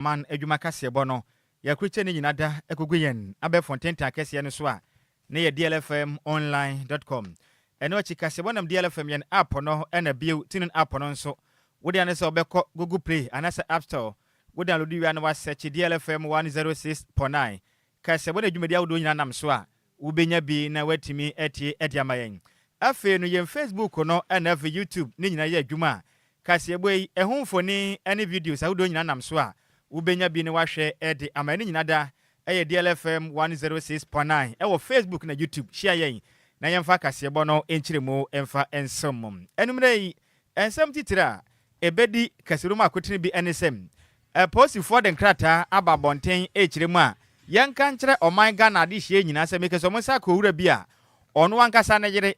man adwuma kase bono ya kriche ni nyinada ekoguyen abe fonten ta kase no so a na ye DLFM eno chi kase bonam DLFM yen app no na bio tinin app no nso wo dia ne se obekọ Google Play anasa App Store wo download wi na wa search DLFM 106.9 kase bona adwuma dia wo do nyina nam so a wo benya bi na watimi etie ediamayen afi no yen Facebook no na fi YouTube ni nyina ye adwuma kase boy ehunfoni any videos a wo do nyina nam so a ubenya bi ne wahwe ede amani nyinada eye DLFM 106.9 ewo Facebook na YouTube share yen na yemfa kasebo no enchiremu emfa ensomum enumrei ensem titira ebedi kasiruma akotini bi enesem post for the krata ababonten echiremu a yanka nkyere oman Ghana de hie nyina se mekeso monsa ko wura bi a ono ankasa na yere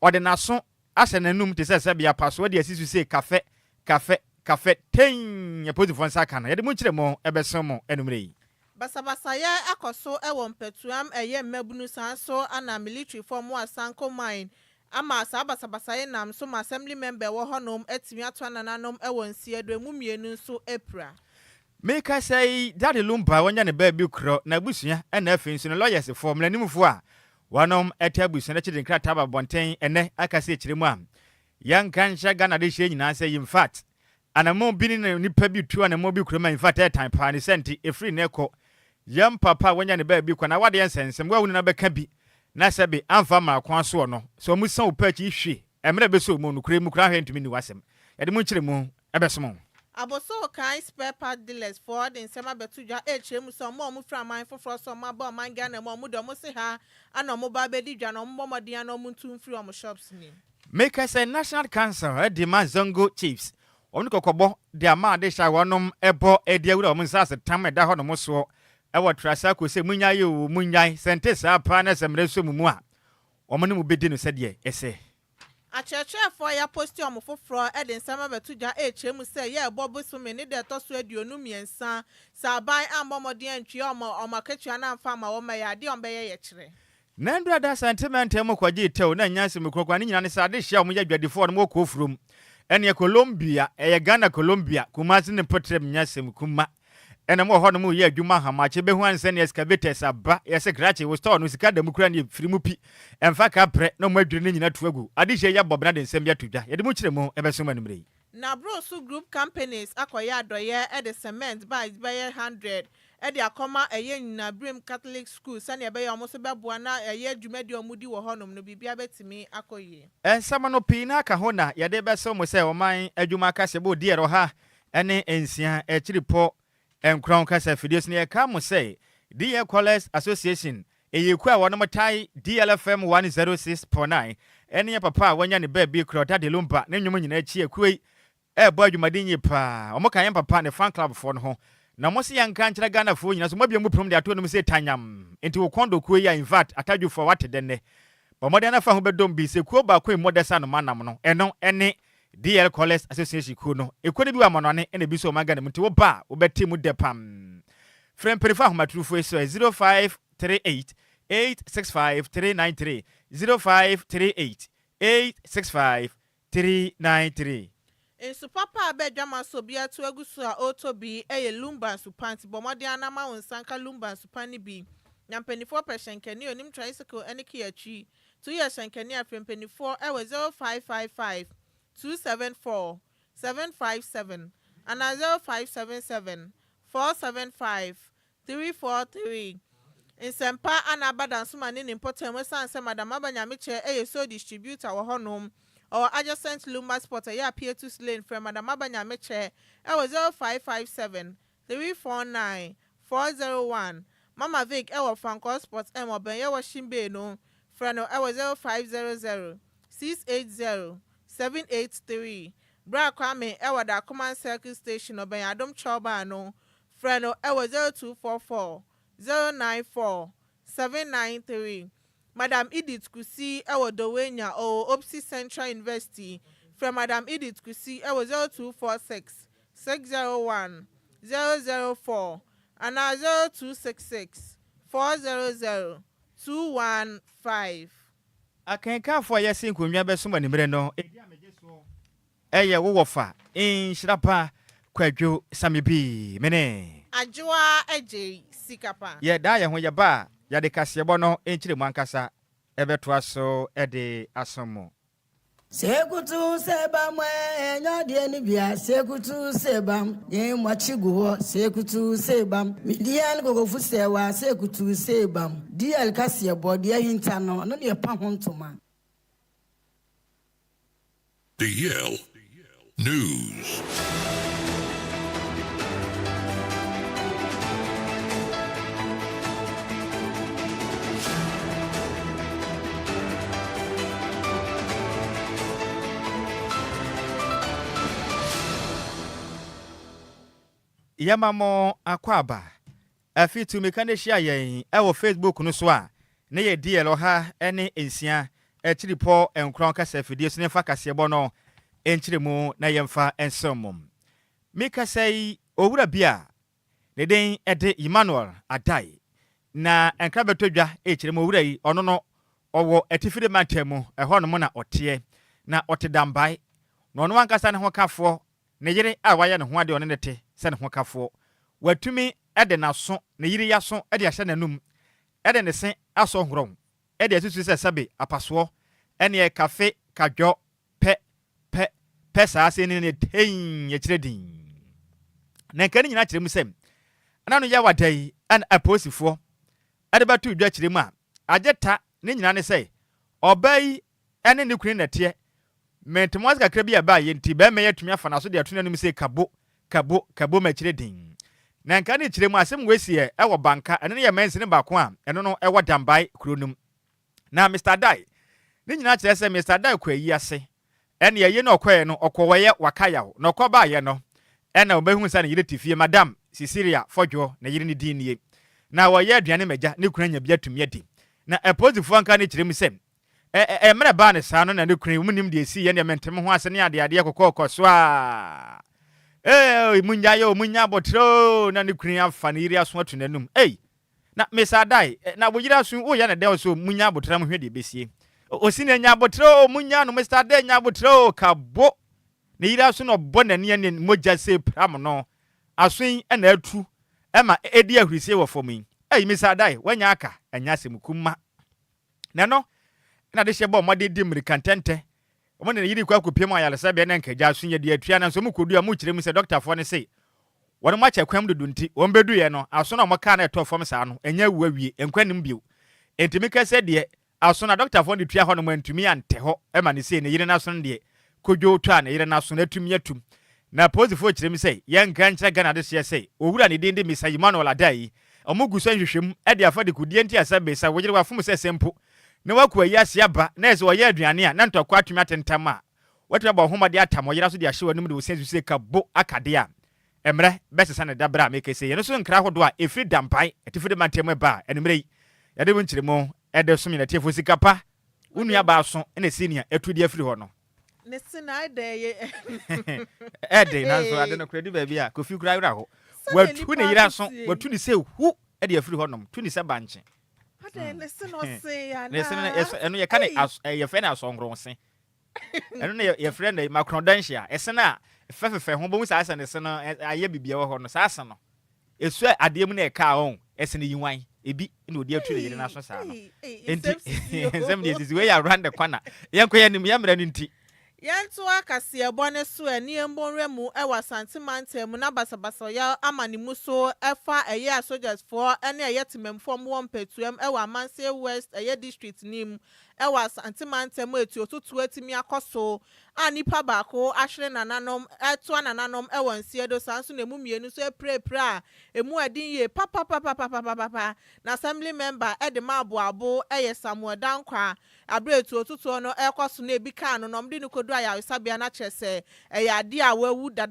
ode naso ase nanum te se bia paso de asisu se kafe ten position sakana yede munchire mo ebesomo enumrei basabasa ye akoso ewo mpetuam eye mmabunu sanso ana military form asanko mine ama basabasa ye nam so assembly member wo honom etimi atwanananom ewo nsiedo mu mienu nso epra meka say daddy Lumba wonya ne ba bi kro na busua na afin so no lawyers form na nimfo a wanom etabusu na chidin krata ba bonten ene akase echiremu a yanka nsha Ghana de hye nyina say in fact anamo bini na nipa bi tu anamo bi kuroma in fact time pa ne senti efri na ekọ yam papa wonya ne ba bi kwa na wade ensensem wa woni na beka bi na sebe amfa ma kwa so no so mu san opachi hwe emre be so mu no kure mu kura hwentumi ni wasem yade mu kyire mu ebesom aboso kai spare part dealers for the nsema betudwa echemu so mo fra man foforo so ma ba man Ghana mo do mo se ha ana mo ba be di dwa no mo modin ana mo ntum free om shops ni make us a national council the Mazongo chiefs onu kokobo de ama de sha wonom ebo ediawura om nsase tam eda ho no mo so ewo trasa ko se munyaye o munyai sentesa apa na semre so mu a omo ne mu bedi no sede ese achechefo ya posti om foforo ede nsema betudwa echemu se ye ebobo so me ne de to so aduonu miensa saban ambomodin antwi omakatwa na amfa ma wo ma ya de ombeye ye kire nandra da sentiment em kwaje tew na nyanse mkrokwa ni nyina ne sa de hia om ya dwadefo no mo ko furum ene Colombia Ghana Colombia kumasi ne potrem nyasem kuma ene mo ho no mo ye adwuma hamache behu anse ne excavators aba yese grache wo store no sika da mukura ne firimu pi emfa ka pre no mo adwire ne nyina toagu adihye ya bobna de nsem ya tudwa yede mu kire mu ebesoma numre na bro so group companies akoya adoye e de cement by 100 e de akoma eye nyina brim Catholic school sane ebe ya omo so beboa na eye adwumadi omudi wo honom no bibia betimi akoye ensama no pi na ka ho na yede beso mo se oman adwuma ka se bo diero ha ene ensia e chiripo enkron kasa fidios ne ka mo se Enquires Association eyeku a wono motai DLFM 106.9 ene papa wanya ne ba bi kro daddy Lumba ne nwom nyina chi ekuei ebo adwumadi nyi pa omo kan papa ne fan club for no ho na mo se yanka nkyere Ghana fo nyina so mabia mu prom de ato no se tanyam enti wo kondo kuo ya in fact ataju for what denne bo mo de na fa ho bedom bi se kuo ba ko modesa no manam no eno ene Enquires Association ku no ekode bi wa mo no ne ene bi so magana mti wo ba wo beti mu depam frem perifa ho matrufo so 0538 865 393 0538 865 393 Ensu papa abedwama so bia to agusu a otobi eye Lumba supanti bomode anama wonsanka Lumba supani bi nyampenifo peshenkeni onim tricycle eniki achi 2 years shenkeni afrempenifo ewe 0555 274 757 and 0577 475 343 Nsempa anabada nsumani ni important wesanse madam abanyamiche eye so distributor wo honom or adjacent Lumba spot ya P2 lane from Madam Abanyameche. I was 0557 349 401. Mama Vic, I was Franco Sports M. or Benya Washimbe no. Frano, I was 0500 680 783. Bra Kwame, I was the command circle station or Benyadom Choba no. Frano, I was 0244 094 793. Madam Edith Kusi, ewo Dowenya or Opsi Central University. From Madam Edith Kusi, ewo 0246 601 004 and 0266 400 215. Akenka for yesin kunwa besoma nimre no eye wo wofa Nhyiraba Kwadwo Sammy B mene Adjoa Agyei Sikapa. Ye da ye ho ye ba ya de kasebo no enchire mu ankasa ebeto aso ede asomo Sekutu sebam enyo de ni bia sekutu sebam ye mwachigu ho sekutu sebam midian gogofu sewa sekutu sebam DL kase body hinta no no ne pa hontoma DL News. Yamamo akwaba afitu mekane hia yen ewo Facebook no so a ne ye DL ha ene ensia echiripo enkron kasa fidie so ne fa kasebo no enchiremu na yemfa ensomum meka sei owura bia ne den ede Emmanuel Adai na enkra betodwa echiremu owura yi ono no owo etifide mantemu eho no mo na ote na otedambai no ono ankasa ne ho kafo ne yire a waye ne ho ade one nete se ne ho kafo watumi ede naso ne yire yaso ede ahye nanum ede ne se aso horon ede asusu se sabe apaso ene cafe kadwo pesa ase ne ten ye kiredin na nkani nyina kiremu sem ana no ya wadai an aposifo ade batu dwa kiremu a ageta ne nyina ne sei obai ene ne kunu nete mentemos kakra bi aba ye nti be me yatumi afa na so de atuna num sei kabo ma kiredin na nkani kiremu asem wesie ewo banka ene ne ye mense ne baako a eno no ewo dambai kronum na Mr. Dai ne nyina kire se Mr. Dai kwa yi ase ene ye no okwaye no okowaye wakayawo no koba ye no ene obehu sa ne yire tifie madam Cecilia Fodwo na yire ne dinie na wo ye aduane magya ne kunanya bia tumi adi na eposifo anka ne kiremu sem mena ba ne sa no na ne kunu munim de esi ye ne mentem ho ase ne ade kokoko so a munya botro na ne kunu afa ne yire aso atunanum na Mr. Dai na wo yire aso wo ye ne de so munya botram hwede besie osine nya botro munya no Mr. Dai nya botro kabo ne yire aso no bonane ne moja se pram no aso na atu ema edi ahurisie wo fomi Mr. Dai wanya aka anya semkuma na no na de hye bo mode di mirikantente omo ne yiri kwa kopiem ayalesa be na nkaja aso ye de atua na so mu kodu a mu kiremu se doctor fo ne sei won ma chakwam dudu nti won bedu ye no aso na mo ka na etofom sa no enya wu awie enkwanim bio entimi ka se de aso na doctor fo ne tua ho no mantumi ante ho ema ne sei ne yire na so ne de kodwo twa na yire na so na tumi atum na posifo kiremu sei ye nka nkyere Ghana de hye sei owura ne dinde Mr. Emmanuel Adai omugu so nhwehwem e de afa de kudie nti asabe sa wogire wafom se sempo ne wakwa yi ase aba na ese oye aduane a na ntokwa atumi atentam a watu aba homa de atam oyira so de ahye wanum de osensu se kabo akade a emre besesa ne dabra make se ye no so nkra hodo a efri dampai etifide mantem ba enumre ya de bunchiremu e de so mi na tiefo sikapa unu aba so na senior etudi afri ho no Ne sina de ye ede na so ade no kredi ba bia kofi kura wura ho watu ne yira so watu ni se hu e de afri ho no tu ni se banche ade ne sina se ya na ne sina eno ye kane ye fe na asongro se eno ne ye friend na macrodentia esena fefefe ho bo mu sa asa ne sina aye bibia wo ho no sa asa no esu ade mu na e ka on esena yiwan ebi na odi atu yire na so sa no enti enzem de zizi we ya around the corner yenko ye nim ya mra nti Yanto akase ebone so ani embonremu ewa santimantem na basabasa ya amani muso efa eye soldiers for ene eye timemfo mo mpetuem ewa Manse West eye district nim ewa santimantem etu otutu atimi akoso anipa baako ahwere nananom eto nananom ewa nsiedo sanso na emu mienu so epre emu adin ye papa na assembly member edema aboabo eye Samuel Dankwa abretu otutu no ekoso na ebika no nomde ni kodu aya sabia na chese eya ade a wawu da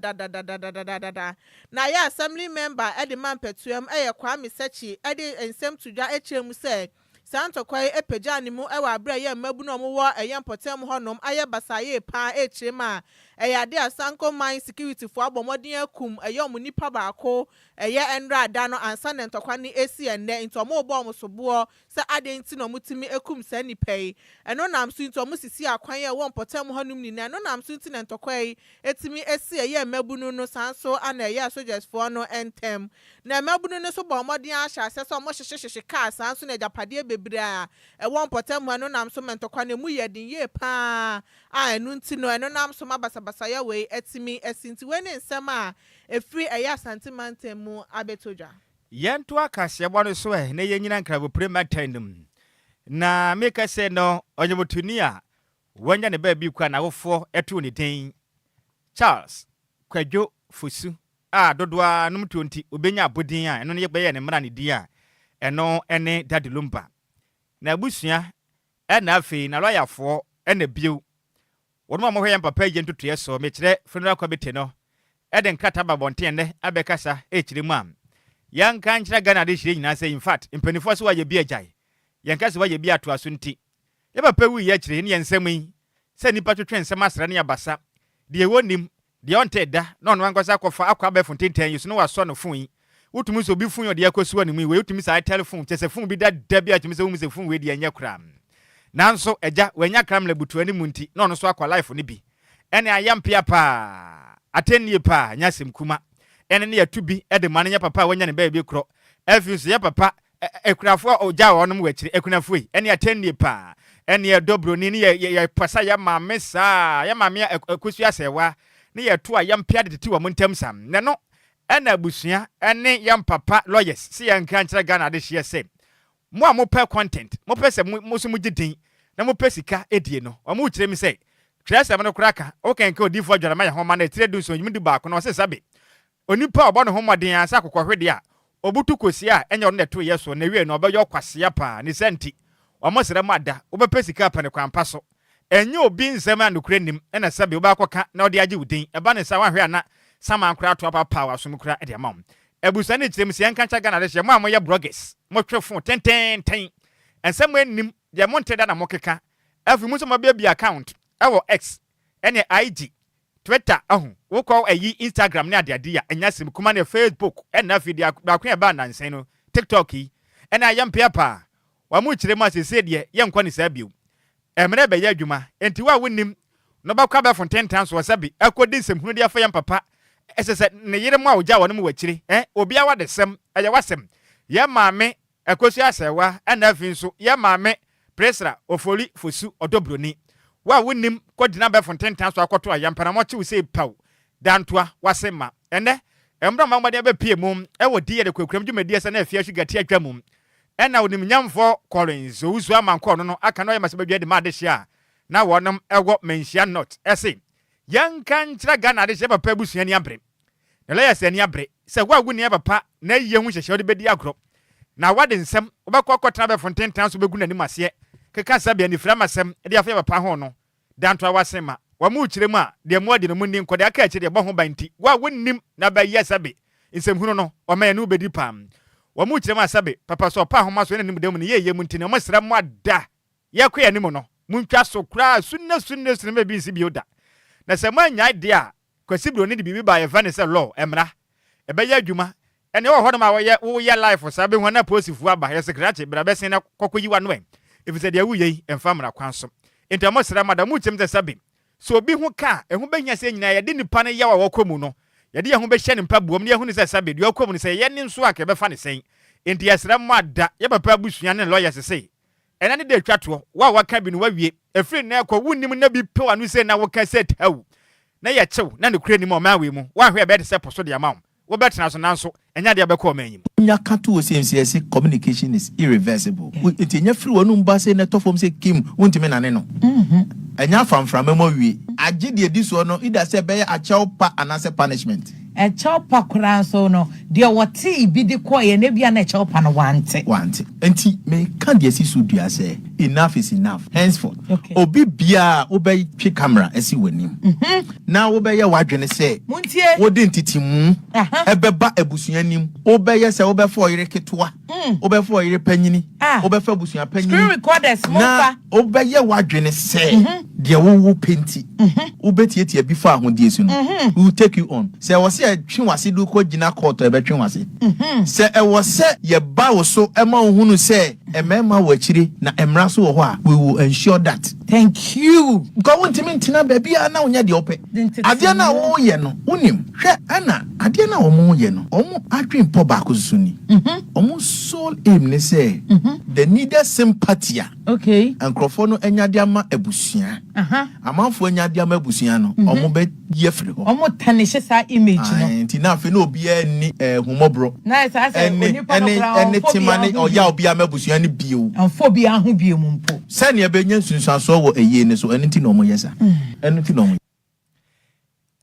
na ya assembly member edema mpetuem eye Kwame Sechi ede ensem tudwa echremu se Santokwa epeja ni mu ewa abra ye mabu no mo wo eye mpotem honom aye basaye pa echirema ade asanko mine security fo abomodin akum eye omunipa baako eye enra ada no ansa ne ntokwa ni esi enne nto mo bo omosobo se ade nti no mutimi akum sa nipai eno nam so nto mo sisi akwan ye wo mpotem honom ni na eno nam so nti ne ntokwa yi etimi esi eye mabu no sanso ana eye soldiers fo no entem na mabu no so bo omodin ahya se so mo hyehye car sanso na japade bebra won potem anu nam so mentokwa ne mu yedin ye pa enu nti no enu nam so mabasabasa ya we etimi esinti we ne nsem a efri eya santimantem mu abetoja yento akase bwa no so na yenyina nkrabo prematandum na meka se no onyebotuni a wanya ne ba bi kwa na wofo eto ne den Charles Kwadwo Fosu a dodoa num 20 obenya abodin a eno ne ye ne mra ne di a eno ene Daddy Lumba na abusua na afi na lawyer na bio wonmo mo hwe papa je ntutu so me kire funeral committee no den krata babonten ne abekasa kire mu am yanka nkyira Ghana de hire nyina say in fact impenifo so waye bi agyae yanka se waye bi ato aso nti ye papa wi ye kire ne yensam yi se nipa twetwe nsem asra ne abasa de wonim de onte da no no ankwasa akọfa akwa be fonten yi so no waso no fun yi wotumi so bi fun yo de akosu ani mu we wotumi sa telephone chese fun bi da bi a tumi se wum se fun we de anya kura nanso eja wanya kram la butu ani mu nti no no so akwa life ni bi ene ayampia pa atennie pa nyasem kuma ene ne yatu bi de mane nya papa wanya ne ba bi kro afuse ya papa ekurafo oja wonom wachire ekunafo ene atennie pa ene dobro ni ye pasa ya mame sa ya mame akosu asewa ne yetu ayampia de tete wo montem sam ne no ena abusua ene yam papa lawyers si yanka nkyere Ghana de hye se mo amopa content mo pese mo so mugidin na mo pesika edie no o mo kire mi se twese no kraka o kenke odifo adwara ma ya homa na tire dun so nyimdi baako na o se sabe onipa obo no homoden asa kokwohwede a obutu kosi a enya no neto yeso na wie no obeyo kwasea pa ni senti o mo sere mada o be pesika pa ne kwampa so enye obi nsem anokure nim na sabe oba akoka na odi age udin eba ne sa wahwe ana sama ankura to papa wa so mukura e de amam ebusa ne kirem se yanka ncha Ghana de hye mo amoye bloggers mo twefo ten ensem enim de monte da na mokeka afi mu so ma bia account ewo X ene IG Twitter wo ko ayi Instagram ne ade ya enyasim kuma ne Facebook ena afi dia akwa e ba nansen no TikTok yi ena ayampia pa wa mu kirem asese de ye nkwa ne sabio emre be ya adwuma enti wa wonim no ba kwa ba fonten tan so sabi akodi nsem hunu dia fa yam papa esese ne yire mu a oja wonom wachire obi a wade sem aya wasem ye maame akosu asewa ena afi nso ye maame presra ofoli fosu odobroni wa wonim kodina ba fonten tan so akoto ayampana mo chi we paw dantoa wasema ene emra mamade ba pie mum ewo die de kwakuram dwumadi ese na afia hwigati atwamum ena wonim nyamfo Collins uzu amanko no aka no yema se badwa de ma de hia na wonom ewo menhia not ese yanka nkyira Ghana de hye papa busuani abre na leya se ani abre se wa wuni papa na yiye hu hyehye de bedi agro na wade nsem obekọ kọtena be fonten tan so begu nanim ase keka sabia ni frama sem de afia papa ho no danto awasema wa mu kirem a de mu ade no mu nin kode aka akire de bo ho banti wa wonnim na ba yesabe nsem hunu no o ma nu bedi pam wa mu kirem asabe papa so pa ho ma so nanim de mu ne ye mu ntine mo sra mu ada ye kwa anim no mu ntwa so kra sunna me bi nsi bi oda na se ma nya de a kwasibro ne de bibi ba ye fa ne se law emra e be ya adwuma ene wo hodom a wo ye life sabe ho na posifu aba ye secretary bra be sen na kokoyi wa no e if said ya wuye emfamra kwanso enti amo sra madam utim te sabe so obi ho ka ehu benya se nyina ye de nipa ne ya wa wokomu no ye de ye ho be hye ne mpa buom ne ye hu ne se sabe de wokomu ne se ye ne nso aka be fa ne sen enti ye sra mada ye papa busua ne lawyers se ena ne de twato wa ka bi no wa wie efri na ekọ wunnim na bi pe anu se na wo ka set hawu na ye chew na ne kure ni mo ma we mu wa hwe be de se poso de amam wo betena so nanso enya de be ko manyim nya kato CMCS communication is irreversible enti nya free wonu mba se na tofom se kim wontime na ne no enya famfram mo wie agye de edi so no ida se be a chew pa anase punishment e chew pa kura so no de wote bi de koye na bia na chew pa no wante enti me kan de si so dua se enough is enough henceforth obi bia obey twi camera esi wanim na obey ya wadwene se wodi ntitimu ebeba abusuanim obey se obey fo yire ketwa obey fo yire panyini obefa busua panyin screen recorders na obeye wadwene se de wo penti obetietie bi fa ahodie su no we will take you on se wo se atwe wase do ko gina court e betwe wase se e wo se ye ba wo so e ma ohunu se e mema wo akire na emra so wo ho a we will ensure that. Thank you. Go won timi ntina ba bia na wonya de ope ade na wo ye no wonim hwe ana ade na wo mo ye no omo adwen po ba ko su ni omo soul aim ne say the needed sympathy. Okay. And crofono enyade ama abusua. Amanfo enyade ama abusua no omo be ye free ho. Omo tanishe sa image no. Nti na afi na obi ani humobro. Na say onipa no kra. Any timane oya obi ama abusua ni bio. Amfo bi ahu bio mu mpo. Se ne be nya sunsanso wo eye ne so eni ti na omo yesa. Eni ti na omo.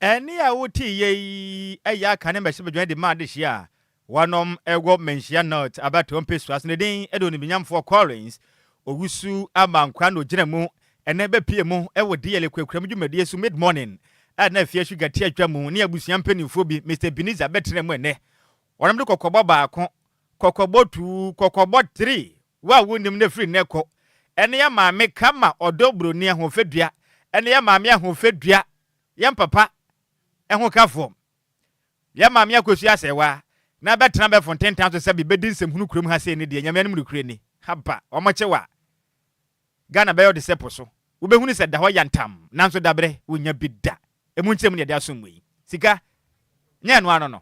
Eni a wuti ye eya kan be se bedwan de ma de hia. Wanom ego mention not about to peso as ne den edo ni binyamfo Enquires Ogusu amankwa no gina mu ene be pie mu e wo de kwakram dwumade su mid morning na afia sugar tia atwa mu ne abusuan mpanimfo bi Mr Biniza betre mu ene wonam de kokobo baako kokobo 2 kokobo 3 wa wonim na free neko ene ya maame kama odobro ni ahofedua ene ya maame ahofedua ya papa eho kafo ya maame akosu asewa na betra be for 10,000 se bi bedin sem hunu kurom ha se ne de nyame no kure ni haba omochewa Ghana be de sepo so wo be hunu se da ho yantam nanso dabre wonya bida emu ntem ne de asomwe sika nya no ano no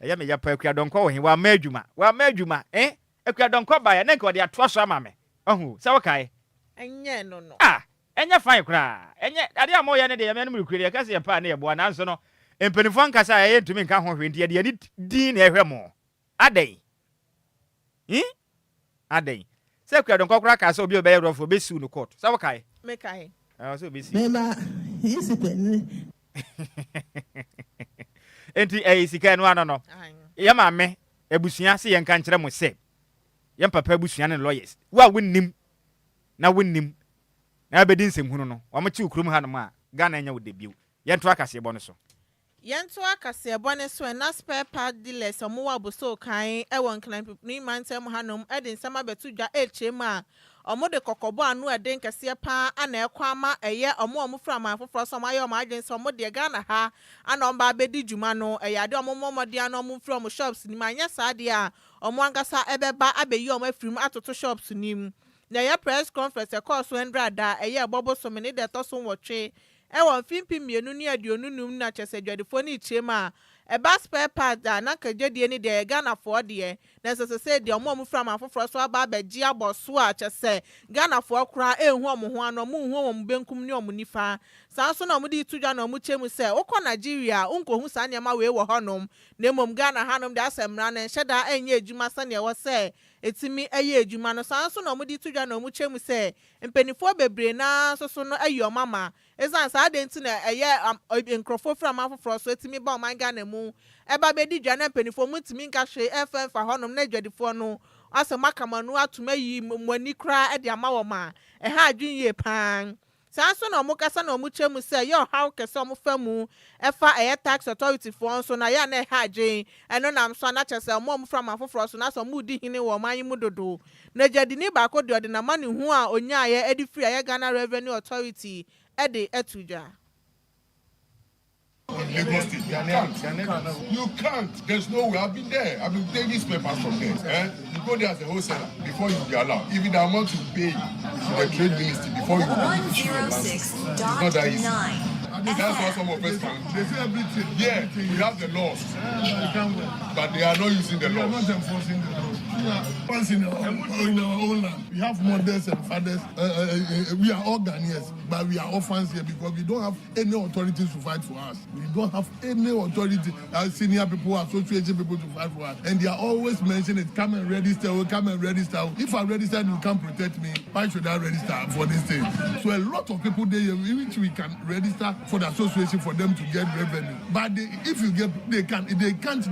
eya me ya pa akua donko wo he wa ma adwuma akua donko ba ya nenka wo de ato so ama me ohu se wo kai enye no enye fine kra enye ade amo ya ne de nyame no kure ka se pa na ye bo nanso no empenifo nkasa ya yentumi nka ho hwende de ani din na ehwe mo adai adai se kwa don kokora ka se obi obeye rofo be su no court se wakai me kai so be si mema isi pen enti sika no ano no ya maame abusua se yenka nkere mo se yem papa abusua ne lawyers wa wonnim na bedin sem hunu no wa mo chi ukrum ha no ma Ghana nya wo debut yento akase bo no so Yento akase bone so na spare part dealers omo wa boso kan e won clan ni mantem hanom edin sama betudwa echema omo de kokobo anu eden kase pa ana ekwa ama eye omo fra man foforo so maye omo agen so omo de Ghana ha ana omba bedi djuma no eyade omo momode ana omo from shops ni manya saade a omo angasa ebeba abeyi omo afrim atoto shops nim na ya press conference e course 100 da eye bobo so me ne de to so wotwe Ewa fimpi mienu ni aduonu num na chese dwadefo ni chema eba spare part na kagedie ni de Ghana for de na sese de omo from afoforo so aba abaji aboso a chese Ghana for kra ehu omo ho ano mu hu omo benkum ni omo nifa sanso na omo di tudwa na omo chemu se ukọ Nigeria unko hu sa nyama we wo honom na emom Ghana hanom de asemra na nheda enye ejuma sane wo se etimi eye ejuma no sanso na omo di tudwa na omo chemu se mpenifo bebre na soso no ayo mama ezan sa adenti na eye nkrofo from afoforo so etimi ba oman Ghana mu eba bedi dwa na mpenifo mutimi nka hwe FM fa honom na dwadefo no asema kamanu atuma yi mwani kra e de ama wo ma ha adwin ye pan sanso na omo kasa na omo chemu se yo how kese omo famu efa tax authority for so na ya na ha adwin eno nam so na chese omo from afoforo so na so mu di hine wo man mu dodo na jadini ba ko de na mani hu a onya ye edi free ya Ghana Revenue Authority ede etudwa Lagos State, Ghanaian. You can't. There's no way. I've been there. I've been taking these papers from there. You go there as a wholesaler before you be allowed. Even the amount you pay to the trade ministry before you issue your license. It's not that easy. That's what some of us can. They say everything. Yeah, we have the laws, but they are not using the laws. They are not enforcing the laws. Once in our own land, we have mothers and fathers. We are all Ghanaians, but we are orphans here because we don't have any authorities to fight for us. We don't have any authority, senior people, association people to fight for us. And they are always mentioning it, come and register, come and register. If I register and you can't protect me, why should I register for this thing? So a lot of people there, which we can register for the association for them to get revenue. But if you get, they can't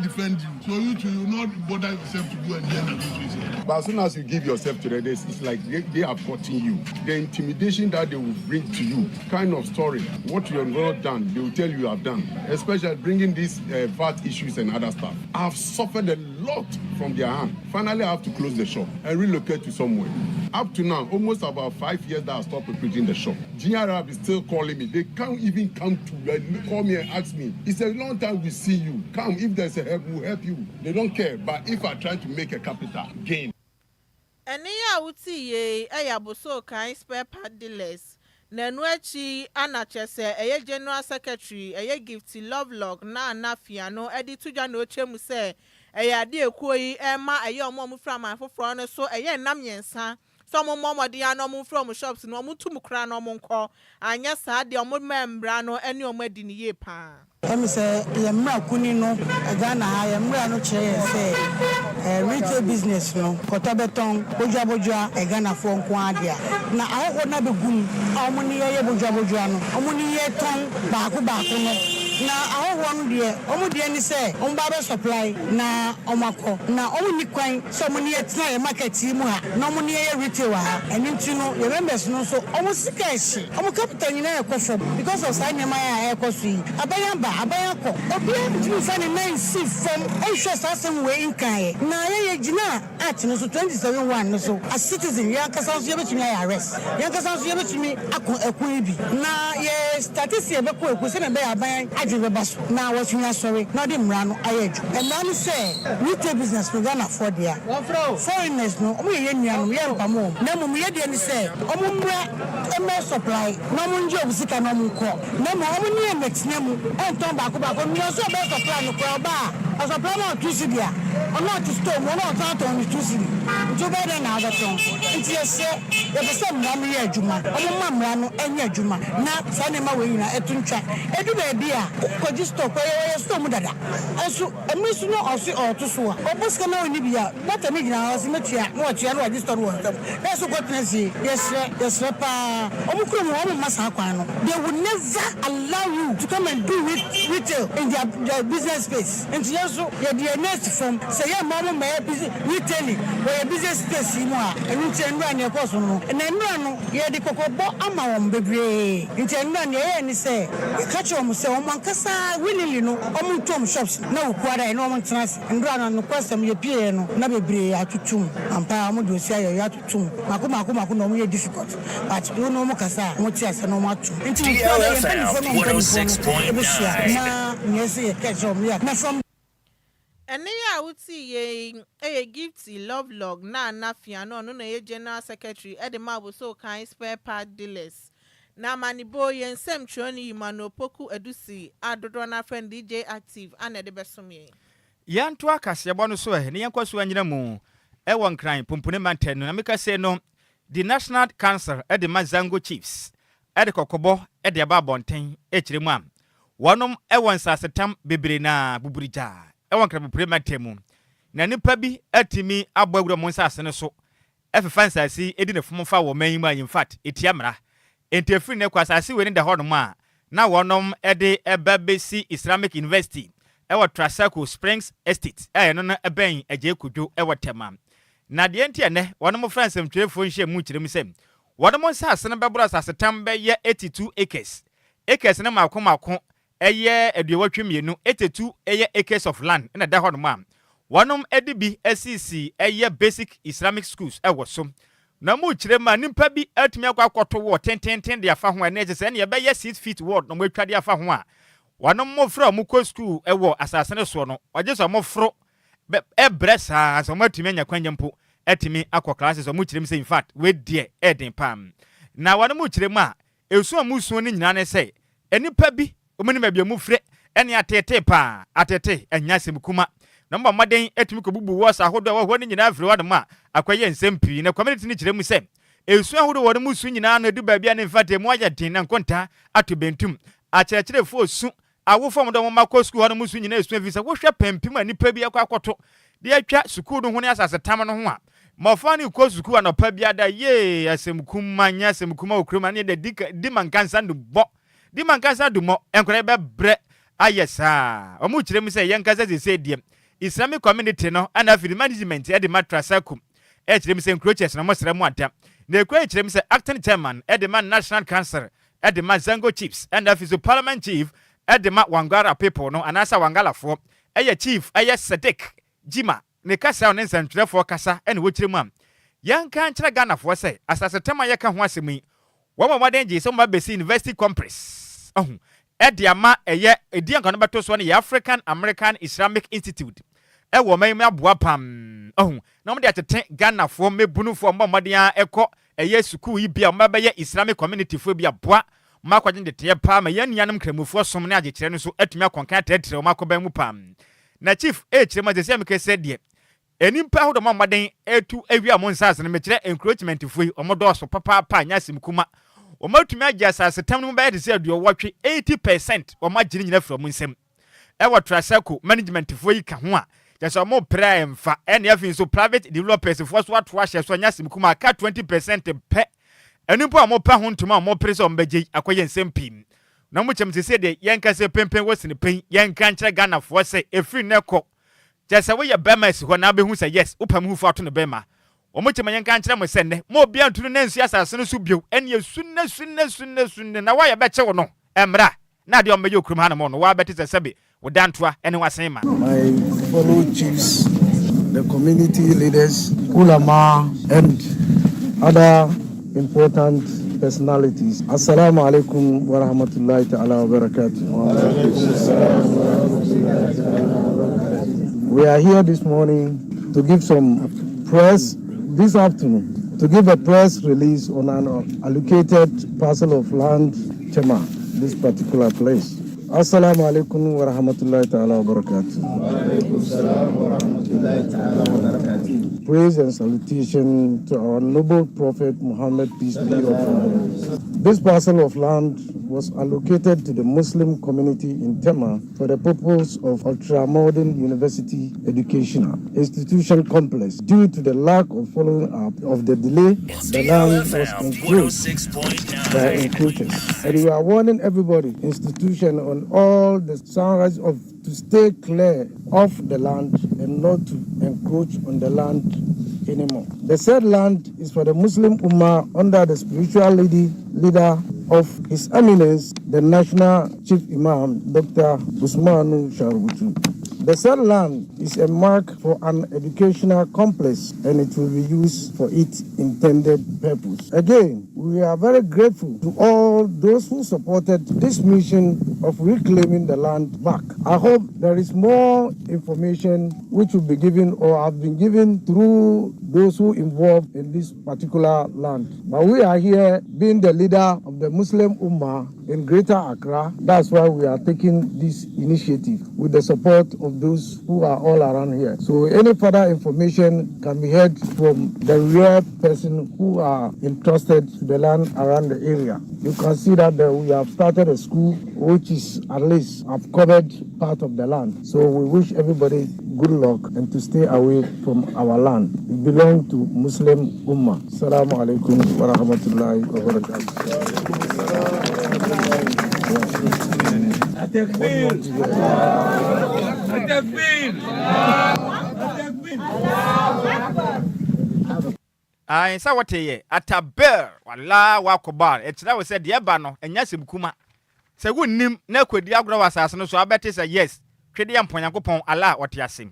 defend you. So you will not bother yourself to go and get an association. But as soon as you give yourself to them, it's like they are courting you. The intimidation that they will bring to you, kind of story, what you have not done, they will tell you have done. Especially bringing these VAT issues and other stuff. I've suffered a lot from their hand. Finally, I have to close the shop and relocate to somewhere. Up to now, almost about 5 years that I stopped preaching the shop. Nhyiraba is still calling me. They can't even come to call me and ask me. It's a long time we see you. Come, if there's a help, we'll help you. They don't care. But if I try to make a capital gain. And ya uti ye ayabuso kind spare part dealers. Nenuechi anachese eye general secretary eye gifty love log na nafiano edi tuja no chemu se eye ade ekuyi ema eye omo mu from afoforo no so eye nam yensa so mo momodi ano mu from shops no mu tum kra no mo nko anya sa de omo membra no ene omo adi ni ye pa Emi say yemra kuni no Ghana ha yemra no kire say retail business no kotabeton bojabojua Ghana fo nko adia na aho na begum omo ni ye bojabojua no omo ni ye ton baako no na aho no de omo de ni say omo ba be supply na omo akọ na omo ni kwan so omo ni ye tena market mu ha na omo ni ye retail ha eni nti no ye members no so omo sika ehye omo capital ni na ye kọ because of say nyama ya ekoso yi abayamba abayako obi am fa ne man si from ehwe sasem we inkan na ye gina at no so 27 no so a citizen ya kasa so ye betumi ya arrest ya kasa so ye betumi akon bi na ye statistics ye beko ekusi na be aban adwe be so na watumi sorry na de mra no ayeju and na say retail business no Ghana for there foreigners no omo ye nuanom ye mpamo na mum ye de ni say omo mra eme supply na mo nje obusika na mo nko na mo omo ni emetina mu enton baako mi so be supply no kwa ba a supply no tusibia ono to store mo no ta to ni tusibi njo be de na abaton nti ese ye be say mra me ye adwuma omo ma mra no enya adwuma na sa ne ma we nyina etuntwa edu be bia ko store ko ye store mu dada aso emisu no osi oto so a obuska na oni bia bata me nyina osi metua na otua na register wo ntam na so ko tenasi yes pa omo kuro mo omo masa kwan no they will never allow you to come and do retail in their business space and so you're next from say yeah mama my retailing where business space mu a retail no an course no and no ye de kokobo ama won bebre ntenua ne ye ni say catch omo say omo ankasa willingly no omo tom shops na ukuara na omo trans ndura no kwasam ye pie no na bebre atutum ampa omo do sia ye atutum mako no omo ye difficult but you know omo kasa omo ti ase no omo atu DLFM 106.9 na nyese ye catch omo ya na from ene ya uti ye gifty love log na nafia no ye general secretary edema so kind spare part dealers na manibo yen sem choni imano poku edusi adodo na friend DJ active ana de besomye yanto akase bo no so ne yankwaso anyina mu e won kran pompone manten na meka se no the national council edema zango chiefs ede kokobo ede aba bonten e kiremu am wonom e won sasetam bebre na buburija e won kran pompone manten na nipa bi atimi abawura mo nsase ne so efefa nsase edi ne fomfa wo man mu in fact etiamra entefri ne kwasase we ni da hono ma na wonom ede ebabesi Islamic University e wo Trasaco Springs Estate no na eben Agyei Kwadwo e wo tema na de enti ne wonom fransem twefo nhye mu kirem sem wonom nsase ne bebro asase tambe ye 82 acres ne makoma eye aduwatwemienu 82 eye acres of land na da hono ma wonom ede bi SCC eye basic Islamic schools e wo so na mu kirema nimpa bi atumi akwakoto wo tenten de afa ho na ejese ne ye be ye 6 feet word no matwa de afa ho a wonom mofro mu ko school e wo asase ne so no oje so mofro ebresa so matumi anya kwanya mpo atumi akọ classes so mu kirem say in fact we die eden pam na wonom kirema esu mu suo ne nyina ne say enipa bi omuni mabia mu fre ene atete pa atete anya semkuma namba maden etumi ko bubu wasa hodo wa honi nyina afre wade ma akwaye nsempii na community ni kiremu se esu ahodo wode musu nyina na du babia ne mfate mu aya den na nkonta ato bentum akyerɛkyerɛ fo su awo fom do ma ko school hono musu nyina esu afisa wo hwɛ pempim anipa bi akwakoto de atwa school no ho ne asase tam no ho a ma ni ko school anopa bia da ye asemkuma nya asemkuma okroma ne de di mankansa du mo enkore be bre ayesa omu kiremu se yenkaza se diem Islamic community no and after management e de matrasakum e kirem se encroaches na mosra mu atam na ekwa kirem se acting chairman e de man national council e de zango chiefs and after parliament chief e de wangara people no anasa wangala fo e ye chief e ye Sadiq Jima ne kasa ne nsɛntwerɛfoɔ kasa ɛne wɔkyerɛ mu a yɛnka nkyerɛ Ghanafoɔ sɛ asasetam a yɛka ho asɛm yi wɔn a wɔden gye sɛ wɔn abɛsi university complex ɛde ama ɛyɛ ɛdi anka no bɛto so no yɛ African American Islamic Institute ɛwɔ ɔman aboa pam na wɔde atete Ghanafoɔ mebunufoɔ mbɔ mmɔden ɛkɔ ɛyɛ sukuu yi bi a wɔbɛyɛ Islamic community foɔ bi aboa makwadwe de teɛ pa ma yɛn nuanom kramufoɔ som ne agyekyerɛ no so atumi akɔnkan tɛtrɛ wɔn akɔban mu pam na chief kyerɛ ma sɛ mekɛsɛ deɛ enimpa ho do ma mmɔden etu awia mo nsase no mekyerɛ encroachment foɔ yi ɔmo dɔɔso papaapa nya sim kuma ɔmo atumi agye asase tam no bɛyɛ de sɛ aduɔwɔtwe 80% ɔmo agye nyina fira mo nsɛm ɛwɔ Traseko management foɔ yi ka ho a yɛsɛ ɔmo pra ɛmfa ɛne afin so private developers foɔ so ato ahyɛ so nya sim kuma ka 20% pɛ enimpa ɔmo pa ho ntoma ɔmo pere sɛ ɔmo bɛgye akɔyɛ nsɛm pim na mo kyɛm sɛ de yɛnka sɛ pempen wɔ sene pen yɛnka nkyerɛ Ghanafoɔ sɛ efiri ne kɔ kyɛsɛ woyɛ bɛma si hɔ na bɛhu sɛ yes wopam hu fo ato ne bɛma ɔmo kyɛm yɛnka nkyerɛ mo sɛ nnɛ mo bia ntunu na nsu asase no so bio ɛne sunna na wayɛ bɛkyɛ wo no ɛmra na de ɔmo bɛyɛ okurum ha no mo no wa bɛte sɛ sɛbe wo dantoa ɛne wasen ma my fellow chiefs, the community leaders, ulama and other important personalities. Assalamu alaikum wa rahmatullahi ta'ala wa barakatuh. We are here this morning to give some press, this afternoon, to give a press release on an allocated parcel of land, Tema, this particular place. Assalamu alaikum wa rahmatullahi ta'ala wa barakatuh. Praise and salutation to our noble Prophet Muhammad, peace be upon him. This parcel of land was allocated to the Muslim community in Tema for the purpose of ultra-modern university educational institution complex. Due to the lack of following up of the delay, the land was encroached by encroachers. And we are warning everybody, institution on all the sunrise of to stay clear of the land and not to encroach on the land anymore. The said land is for the Muslim Ummah under the spiritual leader of His Eminence, the National Chief Imam, Dr. Usmanu Sharubutu. The said land is a mark for an educational complex and it will be used for its intended purpose. Again, we are very grateful to all those who supported this mission of reclaiming the land back. I hope there is more information which will be given or have been given through those who involved in this particular land. But we are here being the leader of the Muslim Ummah in Greater Accra. That's why we are taking this initiative with the support of those who are all around here. So any further information can be heard from the real person who are entrusted to the land around the area. You can see that we have started a school which is at least have covered part of the land. So we wish everybody good luck and to stay away from our land. It belongs to Muslim Ummah. Assalamu alaikum wa rahmatullahi wa barakatuh. Sa what ye ataber wala wakobar etira we said ye ba no enya sem kuma se wonnim na kwadi agro wasase no so abete say yes twede ya mponyankopon ala wote asem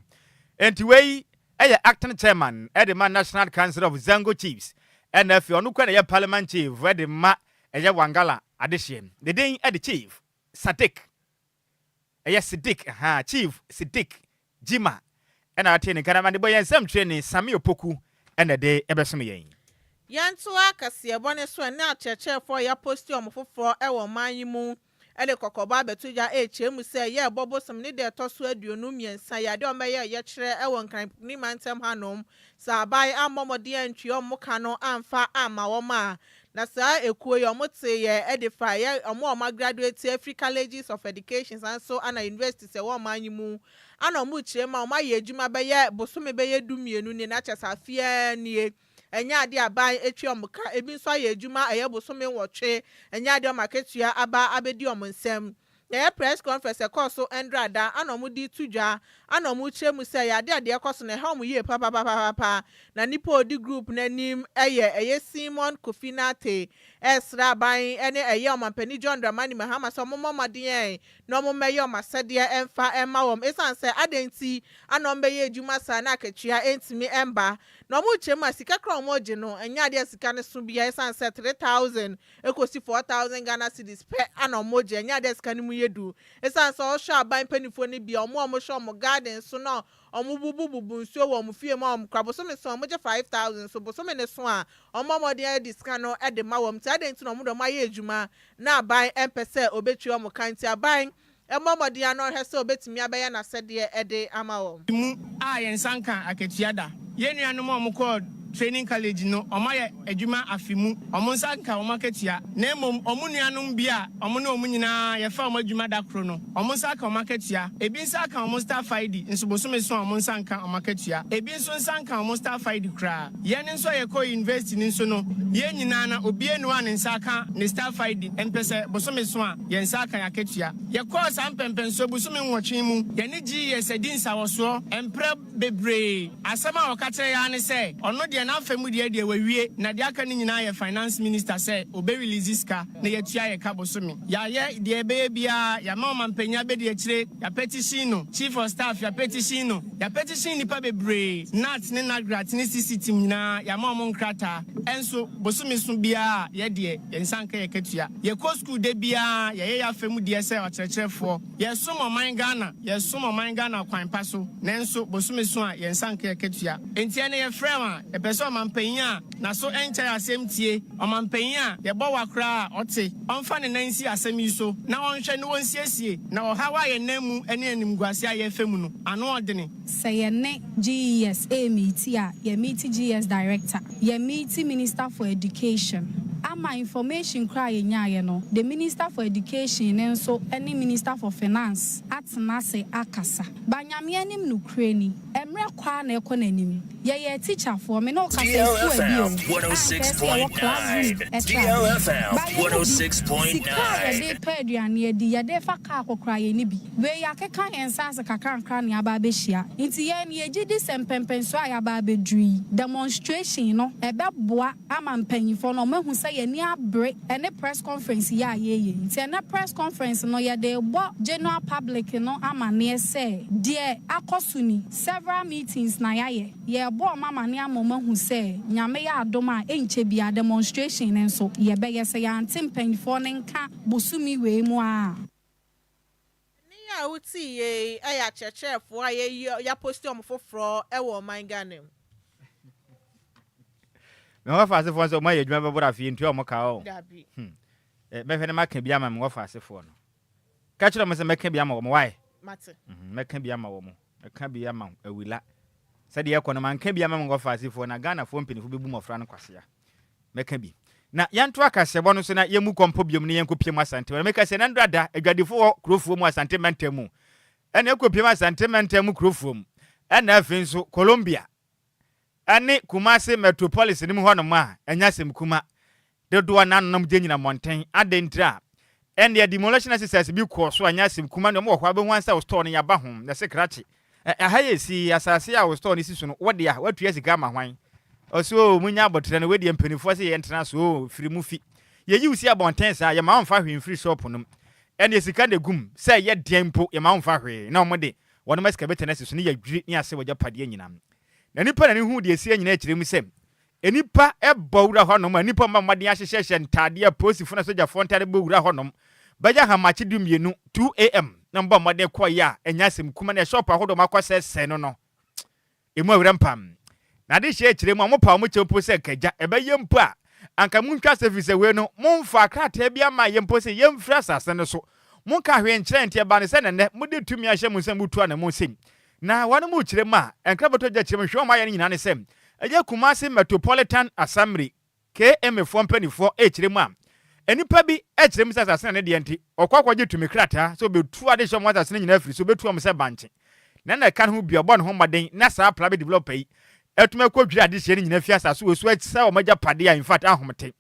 enti wei eye acting chairman Edema National Council of Zango Chiefs NF onu kwa na ye parliament chief Edema eye Wangala adehiem the den ede chief Sadik eye Sidik chief Sidik Jima ena ate ne kanama de boy ensem training Sami Opoku ena de ebesom yen yanto akase bone so na cheche for ya posti omfofo e wo manyimu ele kokoba betuja echemu se ye bobosom ne de to so aduonu miensa ya de omeye ye kire e wo nkan ni mantem hanom sa bai amomode antwi omoka no amfa ama wo ma na sa ekuo ye omote ye edify ye omo graduate African Colleges of Education and so ana university se wo manyimu ana omu kire ma oma ye adwuma be ye bosome be ye dumienu ni na chesa fie nie enya ade aban etwi omuka ebi nso aye adwuma eye bosome nwotwe enya ade omaketua aba abedi omnsem Yeah, press conference a course so Andrada, anomudi tuja, anomuche musa ya de course na home ye papa. Na nipo di group na nim eye Simon Kofinate, Esra buying any a yom penny John Dramani Mahama, so mama de no mo mayo masadia emfa emma esan say adenti anombe ye juma sana kechia entimi emba. No muche masika kromoje no enya de sika ne so bia esan say 3,000 ekosi 4,000 Ghana cedis pe anomoje enya de sika ni yedu esan so sha ban panifo ni bia omo sho omo garden so no omo bubu nsuo wo omo fie ma omo kraboso me so omo je 5,000 so boso me ne so a omo mo de discount no e de ma wo mti adenti no omo do ma ye adwuma na ban empese obetwi omo kanti aban emo de ano hwese obetimi abeye na sede e de ama wo mu a yensanka aketiada yenuanom omo called training college no omaye adwuma afimu omonsanka omaketia na emom omunuanom bia omo na omunyina ye fa omadwuma dakro no omonsanka omaketia ebi nsaka omo staff ID nsobosome so omonsanka omaketia ebi nso nsanka omo staff ID kra ye ne nso ye ko university ni nso no ye nyina na obienu an nsaka ne staff ID empese bosome so a ye nsaka yaketia ye ko sampempen so bosome nwotwe mu ye ne gi ye sedin sawoso empre bebre asema okate ya ne se ono de na famu de wawie na de aka ni nyina ye finance minister say obe release ska na ye tua ye ka bosome ya ye de be bia ya ma mampanya be de akire ya petition no chief of staff ya petition no ya petition nipa bebre nat ne nagrat ne CCT nyina ya ma mo nkrata enso bosome so bia ye de ye nsanka ye katua ye ko school de bia ye ya famu de say okyerkyerefo ye somo man Ghana kwan paso nenso bosome so a ye nsanka ye katua entie ne ye frema so mampanya na so encha asemtie omampanya ye bo wakra ote onfa ne nansi asem yi so na onhwe ne wonsiesie na ohawa ye namu ene animguase aye femu no ano odene say ne GES meet ya ye meet GES director ye meet minister for education ama information cry nyaye no the minister for education and so any minister for finance atna say akasa banyame anim no krani emre kwa na ekonanim ye teacher for me no DLFM 106.9 DLFM 106.9 de peduane di ye de fa ka akokra ye ni bi we yakeka ensanse kakra ne aba behia nti ye ne ye gidi sempempenso ayaba bedui demonstration no ebeboa ama mpanyifo no mahu say ni abre ene press conference ya ye nti ene press conference no ye de bo general public no ama ne say de akosuni several meetings na ye bo mama ne amahu say nyame ya adoma enche bia demonstration enso ye be ye say antimpanyifo ne nka bosumi we mu a ya uti ye aya chechefo aye ya posti omfoforo e wo man Ghana me wa fa asefo so ma ye dwuma bebora fi ntu omoka o dabi me fe ne maka bia ma me wa fa asefo no ka kire mo se meka bia ma wo mo wai mate meka bia ma wo mo meka bia ma awila sade ye kono man ka bia ma me wa fa asefo na Ghana fo mpinifo bebu mofra no kwasea meka bi na yanto akasebo no so na yemu kompo biom ne yenko piem asante me meka se na ndrada adwadefo krofo mu asante mentemu ene ekopiem asante mentemu krofo mu ena afinso Colombia ane Kumasi metropolis ni mu hono ma enya sem kuma dodo nanam de nyina monten adentra ene demolition exercise bi ko so anya sem kuma ne mo hwa be hwan sa store ne yaba hom na sekrachi ahaye si asase a store ne sisu no wode ya watua sika ma hwan oso munya abotre ne wedi empanifo se ye ntena so firi mu fi ye yi usi abonten sa ye ma mfa hwe free shop no ene sika ne gum se ye dempo ye ma mfa hwe na omode wono masika betene sisu ne ya dwiri ne ase wogya pade nyina na nipa na ne hu de esi nyina akire mu sem enipa ebowura honom enipa mamade ahyehye ntade posifo na soja fontade bowura honom baja hamachi dumienu 2 am na mba made koya enya sem kuma na shop ahodo makose se no emu awura mpam na de hye akire mu amopa mo chempo se kaja ebeye mpo a anka muntwa service we no momfa krata bia ma yempo se yemfra sase no so monka hwe nkyere ntie ba ne se ne mode tumi ahye mu nsem butu na mo sem na wanu mu kire ma enkraboto gya kire hwe ma ye nyina ne sem eje Kumasi Metropolitan Assembly KM4 mpanifo kire mu a enipa bi kire mu sasa ne de nti okwakwaje tumi krata so betu ade hye mo sasa ne nyina afiri so betu am se banche na kan ho bia bon ho maden na sa plan be developer yi etuma kwadwira ade hye ne nyina fi asase wo so atisa o magya pade a in fact ahomte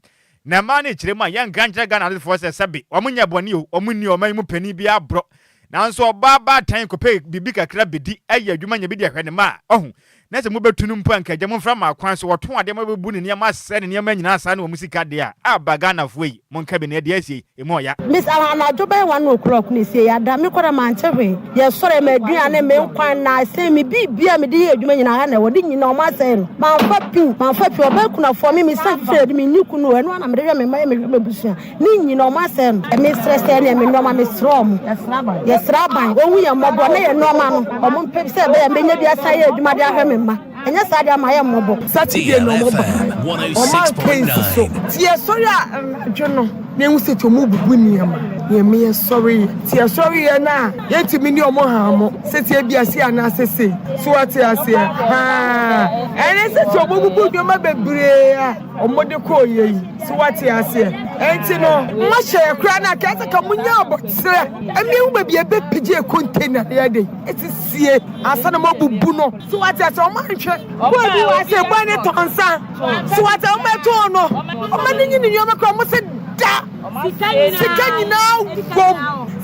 na ma ne kyerɛ mu a yɛn gankyerɛ Ghana for sɛ sɛbe ɔmo nya bɔne o ɔmo ni ɔman mu pani bi abro nanso ɔba tan kopɛ bibi kakra bedi ɛyɛ adwuma nya bi de ahwɛ ne ma ɔho na sɛ mobɛtunu mpo anka gya momfra ma kwan so wɔto ade mabebu ne nneɛma sɛ ne nneɛma nyina sa ne wɔ musika de a aba Ghana fo yi monka bi ne de asie emu ɔya Miss Alana Jobe 1 o'clock ni se ya da me kora man chewe ye sore me aduane me nkwan na se me bibia me de adwuma nyina ha na wodi nyina o ma se no man fa pi oba kuna fo me se fe de me niku no eno na me de me ma me busia ni nyina o ma se no me stress ne me no ma me strom ye sraban owu ye mobo na ye no ma no o mo pe se be me nya bia sa ye adwuma de ahwe me ma enya sa de ma ye mobo Saturday no mobo 106.9 tie sori a adwono na enwu se to mu bubu niam ye me sorry tie sorry ye na ye timi ni omo ha mo se tie bia se ana sese so ate ase ha ene se to bubu dwoma bebre a omo de ko ye so ate ase enti no mo hye kra na ka ka munya obotre emi wu bia be pije container ye de etisie asa na mo bubu no so ate ase omo hwe bo bi wa se bo ne tonsa so ate omo to no omo ni nyini nyoma kra mo se da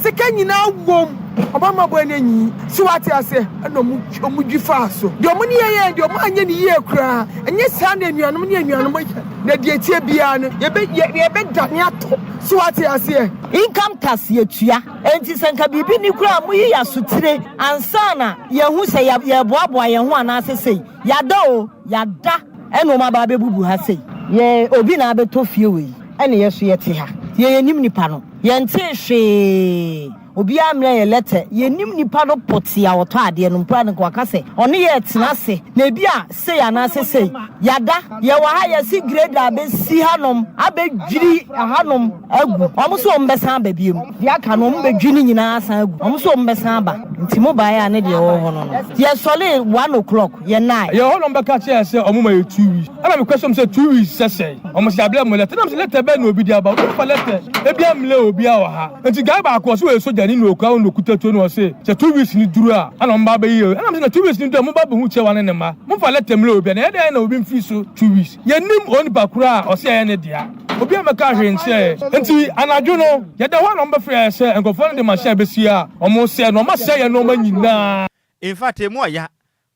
sika nyina wom obama bo enyi si wate ase na omudwi fa so de omo ne ye de omo anye ne ye kura enye sa na anuanom ne anuanom na de etie bia no ye be dane ato si wate ase income tax ye tua enti senka bibi ni kura mu yi asotire ansa na ye hu se ye boaboa ye hu ana asese yada o yada eno ma ba bebubu ha sei ye obi na abeto fie we ene yeso ye te ha ye nim nipa no ye nte hwe obi amre ye lete ye nim nipa no potia oto ade no mpra ne kwa kase one ye tena se na bi a se ya na se se yada ye wa ha ye si grade abesi hanom abedwiri hanom agu omuso ombesa ba biem ye aka no ombedwini nyina asan agu omuso ombesa ba nti mo ba ya ne de wo ho no ye sole 1 o'clock ye night ye ho no mbeka che se omuma ye 2 weeks ana me question say 2 weeks sese omuso abla mo lete na me lete be na obi dia ba o fa lete e bia mle obi a wa ha nti ga ba ko so we soja ni no kwa no kutato no se 2 weeks ni duru a ana mba ba yi ana me na 2 weeks ni duru mo ba be hu che wa ne ma mo fa lete mle obi na e dey na obi mfi so 2 weeks ye nim oni bakura o se ye ne dia obi ameka hwe nche nti anadwo no ye da wa no mba frɛ se enkofo no de ma sha besi a omo se no ma se ye no ma nyina in fact emu ɔya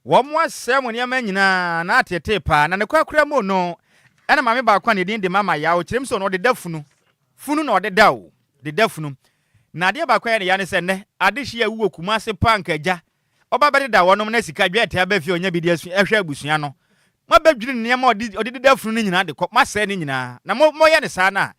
wo mo asɛ mo ne ma nyina na atete pa na ne kwakura mo no ana mame ba kwa ne din de mama ya o kyerem so no de dafunu funu na ɔde da o de dafunu na de ba kwa ya ne sɛ ne ade hye awu Kumase pank agya ɔba bɛde da wɔnom na sika dwete abafi onya bi de asu ehwɛ abusua no ma badwiri ne ma ɔde de dafunu ne nyina de kɔ ma sɛ ne nyina na mo yɛ ne saa na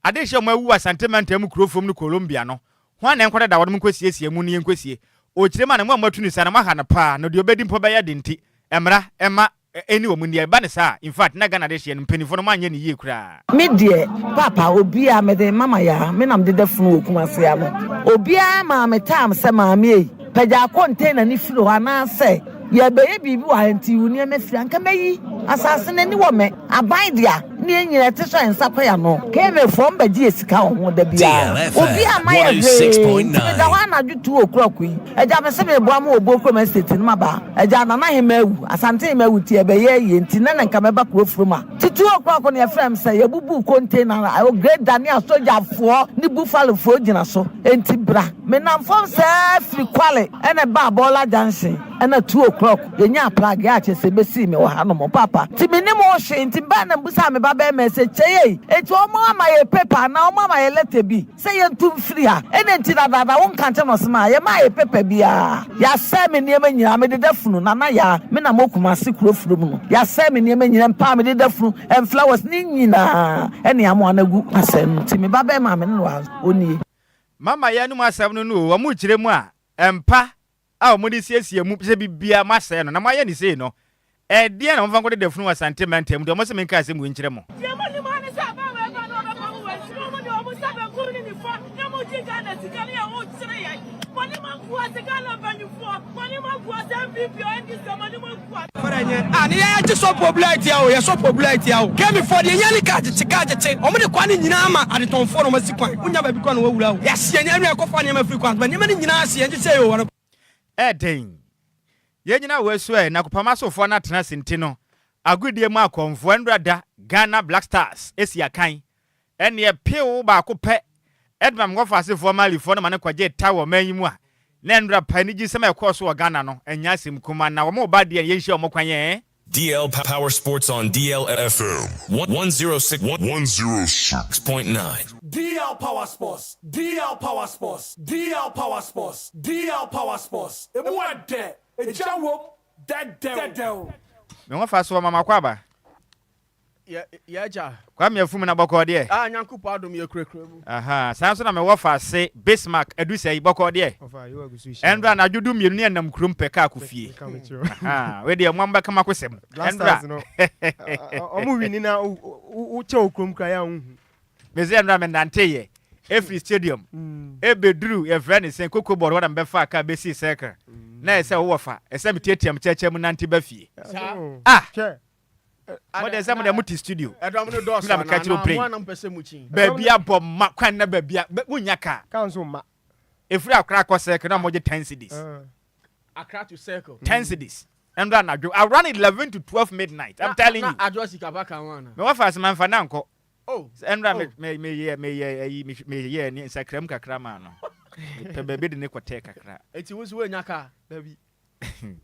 ade hye mo awu asantementam kurofom no Colombia no ho na enkwada da wɔnom nkosiesie mu ne yenkosie o kyerem na mo amatu ne saa na ma ha na pa na de obedi mpo bɛyɛ de nti emra ema eni wo mundia ba ne saa in fact na Ghana de hye no mpanifo no ma anye ne yie kura me de papa obi a me de mama ya me nam de dafunu wo Kumase ya no obi a ma me tam se ma me e pagya container ni firo ana se ye be bibi wa nti wo ne me fira nka meyi asase na ni wo me aban dia ne nyina te so ensa kwaya no ke me from bagye sika ho da bia obi a ma ye 106.9 da wa na ju 2 o'clock yi eja me se me bo am obo Kumase state ni ma ba eja na he mawu asante mawu ti e be ye nti na nka me ba kro furu ma 2 o'clock ne frem se ye bubu container o great Daniel soldier fo ni buffalo fo gina so enti bra me nam fom se free kwale ene ba bola junction ene 2 o'clock ye nya plug ya che se be si me wa ha no mo papa ti me ni mo hwe nti ba na busa me ba be me se cheye eti o mo ama ye paper na o mo ama ye letter bi se ye ntum free ha ene nti da won kan che no sma ye ma ye paper bi a ya se me ni ma nyina me de dafunu na ya me na mo Kumase kuro furu mu no ya se me ni ma nyina pa me de dafunu en flowers ni nyina ene amo anagu asem ti me ba be ma me no oni mama ya nu asem no no wo mu kyerem a empa a mo de siesie mu se bibia ma se no na ma ye ni sei no e de na mo fa ko de dafunu wa sentimental de mo se me nka asem wo nkyerem ani ya ji so popularity ya o ya so popularity ya o kemi for the nyani ka chike o mo de kwa ni nyina ama ade tonfo no masi kwan unya ba bi kwa no wawura o ya sie nya anu ekofa ni ma free kwan ba ni ma ni nyina sie nje sei o woro den ye nyina weso na kopama sofo na tena senti no agudie mu akonfo nrada Ghana Black Stars esi akan ɛne yɛ pew baako pɛ Edmam go fase for Mali for no man kwaje tawo manyimu a na ndra pani gi sema ekɔ so wɔ Ghana no anya asim kuma na wo mo ba de yɛ nhia mo kwanye DL Power Sports on DLFM 106.9. DL Power Sports, DL Power Sports, DL Power Sports, DL Power Sports. E mo ade, e jawo, dead. Me wo fase mama kwaba. Ja. Kwa me afum na bɔkɔ de. Nyankupo adom ye kurekure mu. Aha, sanso na me wo fase Bismarck adusai bɔkɔ de. Endra na dwudu mienu ne nam kurom pɛka akofie. Aha, we de mo mbaka makosem. Endra. Omu wini na wo che okrom kra ya hu. Me ze endra me nanteye. Every stadium. Ebedru ye friend sen kokobor wada mbefa aka besi circle. Na ese wo fa, ese metetiam cheche mu nante ba fie. Ah. Mo de some dem muti studio. Edom no do so na na mpese muchi. Baby abom ma kwan na baby wonya ka. Kanso ma. Efri akra ko circle na mo je 10 cedis. Akra to circle. 10 cedis. And run I run 11 to 12 midnight. I'm telling you. Adjoa Sikapa kan wan. Me wa fast man fa na nko. Oh. And run me ni Instagram kakra ma no. Pe baby de ne kwete kakra. Eti wo so wonya ka. Dabi.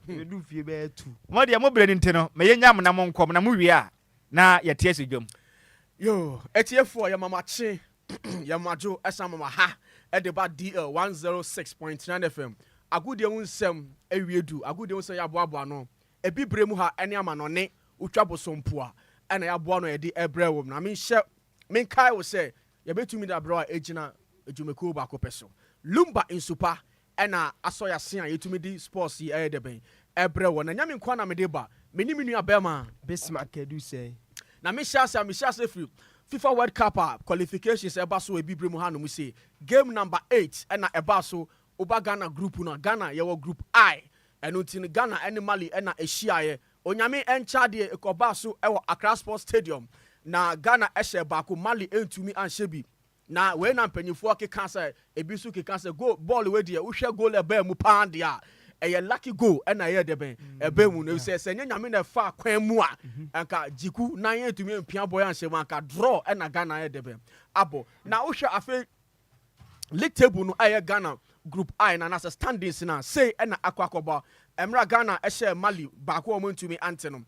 We do fie be tu. Mo de mo bre ni ntino me yenya na mo nkom na mo wi a na ye tie sedwom. Yo, etiefo ya mama che ya majo esa mama ha e de ba DL 106.9 FM. Agudie unsem ewiedu, agudie unsem ya boabo no. Ebi bremu ha ene ama no ne utwa bosompo a ena ya boa no ye de ebrewom na men kai wo se ye betumi da bro a ejina ejumeko ba ko peso. Lumba insupa ena asoya sen a yetumi di sports yi de ben ebrewo na nyame kwa na me de ba meni menu abema Bismarck edu say na me share free FIFA World Cup qualifications eba so ebi bremu ha no mu say game number 8 ena eba so oba Ghana group no Ghana ye wo group I eno tin Ghana ene Mali ena ehia ye onyame encha de ekoba so e wo Accra Sports Stadium na Ghana ehye ba ko Mali entumi anhye bi na we na mpanyifo akeka say ebi so keka say go ball we de wo goal e ba mu pan de a eye lucky goal e na ye de ben e ba mu no say nyame na fa kwan mu a anka jiku na ye entumi mpia boy anhye mu anka draw e na Ghana ye de ben abo na wo afi league table no aye Ghana group I na as standings na say e na akwakoba emra Ghana ehye Mali ba ko mo ntumi anteno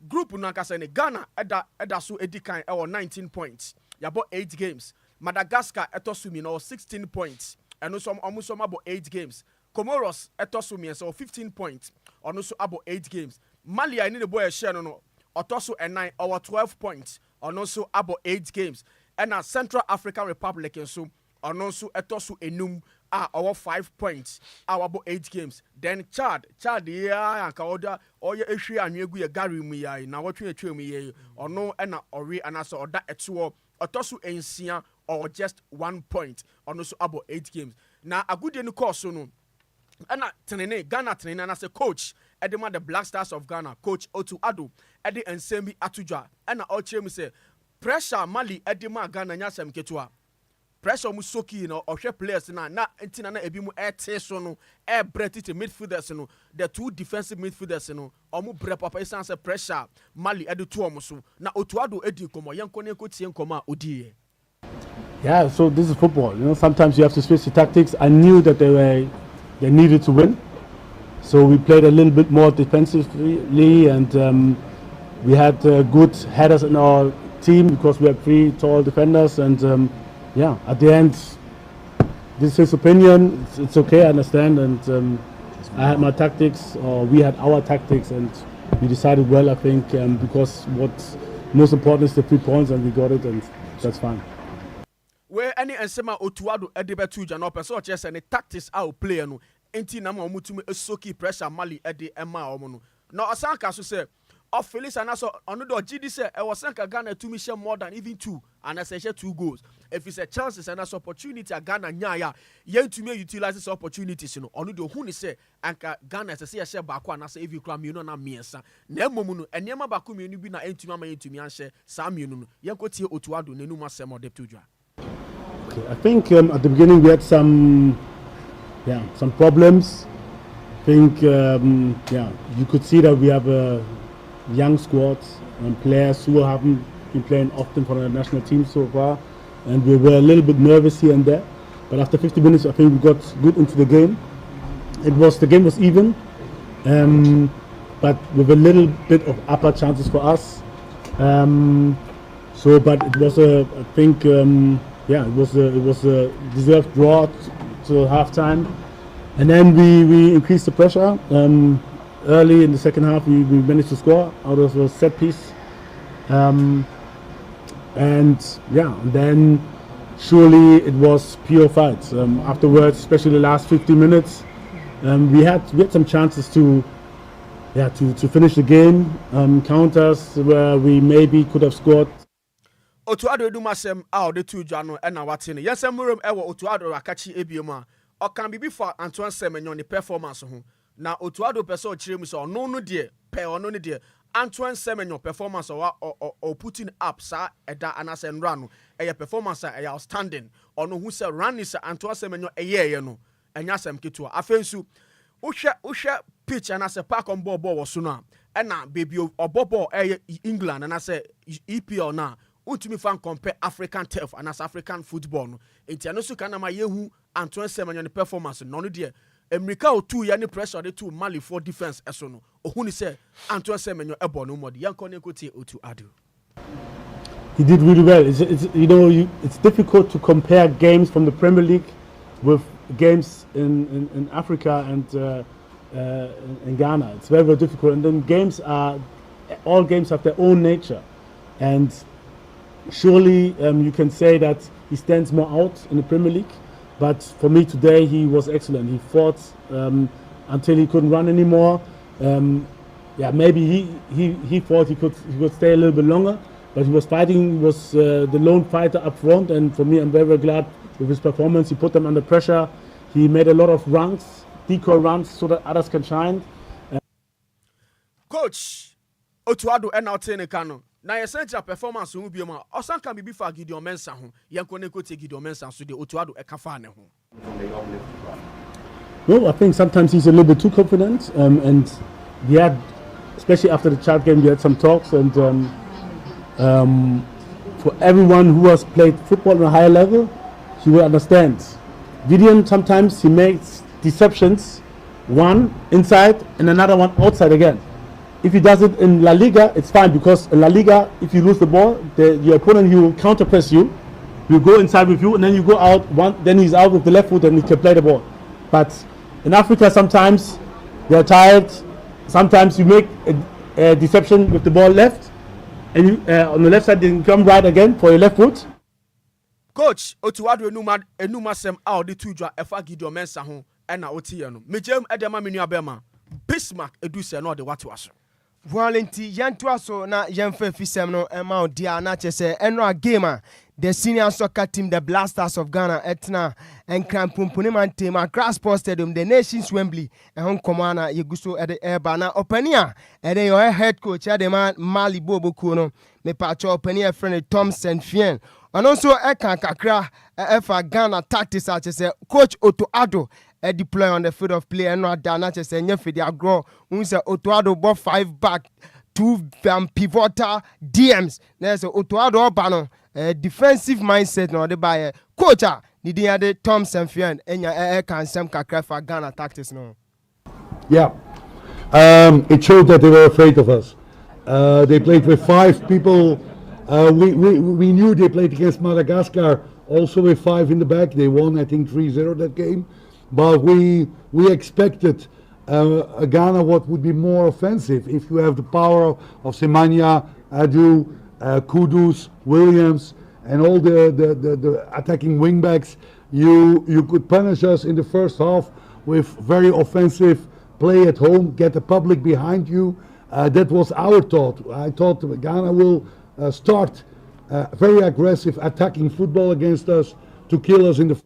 group no anka say ne Ghana eda so edikan e 19 points yabo 8 games Madagascar etosumi no 16 points and also almost about 8 games. Comoros etosumi so 15 points on also about 8 games. Mali I need the boy share no otoso and 9 or 12 points on also about 8 games. And Central African Republic and so on also etosu enum our 5 points our about 8 games. Then Chad yeah and Kaoda or your issue and you go gari mu ya na what you tell me or no and ori and also or that etuo otosu ensia or just 1 point on also about 8 games. Now a good in course no and tenene Ghana tenene as a coach edema the Black Stars of Ghana coach Otu Ado edi ensembi Atujwa and all chem say pressure Mali edema Ghana nyasem ketua pressure musoki no or players na entina na ebi mu so no breti to midfielders no the two defensive midfielders no omu bre papa isan say pressure Mali edi to omo so na Otu Ado edi komo yenko ne ko tie nkoma odi. Yeah, so this is football. You know, sometimes you have to switch the tactics. I knew that they needed to win, so we played a little bit more defensively, and we had good headers in our team because we had 3 tall defenders. And yeah, at the end, this is his opinion. It's okay, I understand. And I had my tactics, or we had our tactics, and we decided well, I think, because what's most important is the 3 points, and we got it, and that's fine. Where any ensema Otu Ado edebe tuja no person chese ne tactics out play no enti na ma omutumi esoki pressure Mali ede ema omo no na osanka so say of Felix and so ono do gidi say e was sanka Ghana to share more than even 2 and I say 2 goals if it's a chances and as opportunity Ghana nya ya yen to me utilize this opportunities no ono do hu ni say anka Ghana say share ba kwa na say if you kra mienu na miensa na emom no enema ba ko mienu bi na entumi ama yentumi anhye sa mienu no yen ko tie Otu Ado nenu masem ode tujwa. I think at the beginning we had some problems. I think you could see that we have a young squad and players who haven't been playing often for the national team so far. and we were a little bit nervous here and there. But after 50 minutes, I think we got good into the game. The game was even, but with a little bit of upper chances for us. But it was it was a deserved draw to halftime, and then we increased the pressure. Early in the second half, we managed to score out of a set piece, and then surely it was pure fight. Afterwards, especially the last 50 minutes, we had some chances to finish the game, counters where we maybe could have scored. Otuado Edumasem out the two Jano and Nawatini. Yes, I'm room ever Otuado Akachi Ebioma or can be before Antoine Semenyon the performance. Now Otuado Peso Chims or no dear, pay or no dear. Antoine Semenyon performance or putting up sa eda anas and run a performance a outstanding or no who said run is Antoine Semenyon a year no and yasem kitua. Afensu Usha pitch and as a park on ball was sooner and now baby or bobo England and I say EPL now. Ultimate fan compare African turf and as African football. No, Etianosu Kanama Yehu Antoine Semenyon performance none dear. America o 2 year pressure the 2 Mali for defense esono. Ohuni say Antoine Semenyon ebo no more. Yankone kote Otu Ado. He did really well. It's difficult to compare games from the Premier League with games in Africa and in Ghana. It's very, very difficult. And then all games have their own nature. And surely you can say that he stands more out in the Premier League, but for me today he was excellent. He fought until he couldn't run anymore. Maybe he thought he could stay a little bit longer, but he was fighting. He was the lone fighter up front, and for me, I'm very, very glad with his performance. He put them under pressure. He made a lot of runs, decoy runs, so that others can shine. Coach Otuado and Kano. Now, your central performance will be more. Or some can be before Gideon Mensa. Yankone could take Gideon Mensa so the Otuado a Kafane. No, I think sometimes he's a little bit too confident. And we had, especially after the Chad game, we had some talks. And for everyone who has played football on a higher level, he will understand. Gideon, sometimes he makes deceptions, one inside and another one outside again. If he does it in La Liga, it's fine, because in La Liga, if you lose the ball, your opponent, he will counter press you. He'll go inside with you, and then you go out, then he's out with the left foot and he can play the ball. But in Africa, sometimes they're tired. Sometimes you make a deception with the ball left, and you, on the left side, then come right again for your left foot. Coach, Otuado Enuma Sem out the two Efa Gideon Mensa home and Otiano. Mejem Edema Minia Bema. Bismarck Eduse no de what was. Volunteer Yantuaso na Yanfe Fisem no Emma Dia Nache Enra Gamer, the senior soccer team, the Blasters of Ghana, Etna, and Krampumpuneman team, at Grassport Stadium, the nation's Wembley, and Hong Komana, Yeguso at the Airbana, Openia, and then your head coach, Ademan Mali Bobo Kuno, me pacho Openia friend Tom Saint-Fien, and also Ekan Kakra, Efa Ghana tactics, such as Coach Otuado. Deploy on the field of play and not done just saying for the grow. Unsa Otuado bought 5 back, 2 pivotal DMs. There's Otuado Bano, defensive mindset no the by coach. Did he add Tom Saint-Fien and your can Sam Kakra for Ghana tactics no? Yeah. It showed that they were afraid of us. They played with 5 people. We knew they played against Madagascar also with 5 in the back. They won, I think, 3-0 that game. But we expected Ghana what would be more offensive. If you have the power of Semenya, Adu, Kudus, Williams, and all the attacking wingbacks, you could punish us in the first half with very offensive play at home, get the public behind you. That was our thought. I thought Ghana will start very aggressive attacking football against us to kill us in the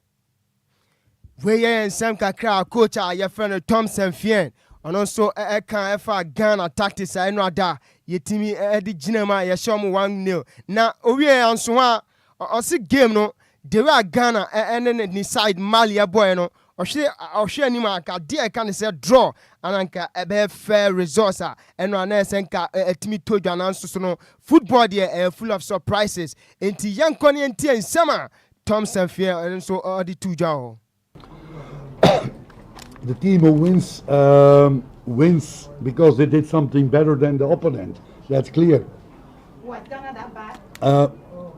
Weye and Sam Kakra, coach, your friend Tom Saint-Fien, and also can Ghana tactics. I know that your team Eddie Jinema, you show me 1-0. Now, we are on Swan or see game no, they were Ghana and then the side Malia Bueno ɔhwe anim anka deɛ ɛka ne sɛ draw ananka ɛbɛyɛ fair results a ɛno ana ɛsɛ nka ɛtumi to dwa nanso so no football deɛ full of surprises enti yɛnkɔ ne yɛntie nsɛm a Thompson Fie nso ɔde to dwa hɔ. The team who wins wins because they did something better than the opponent. That's clear. What, Ghana that bad?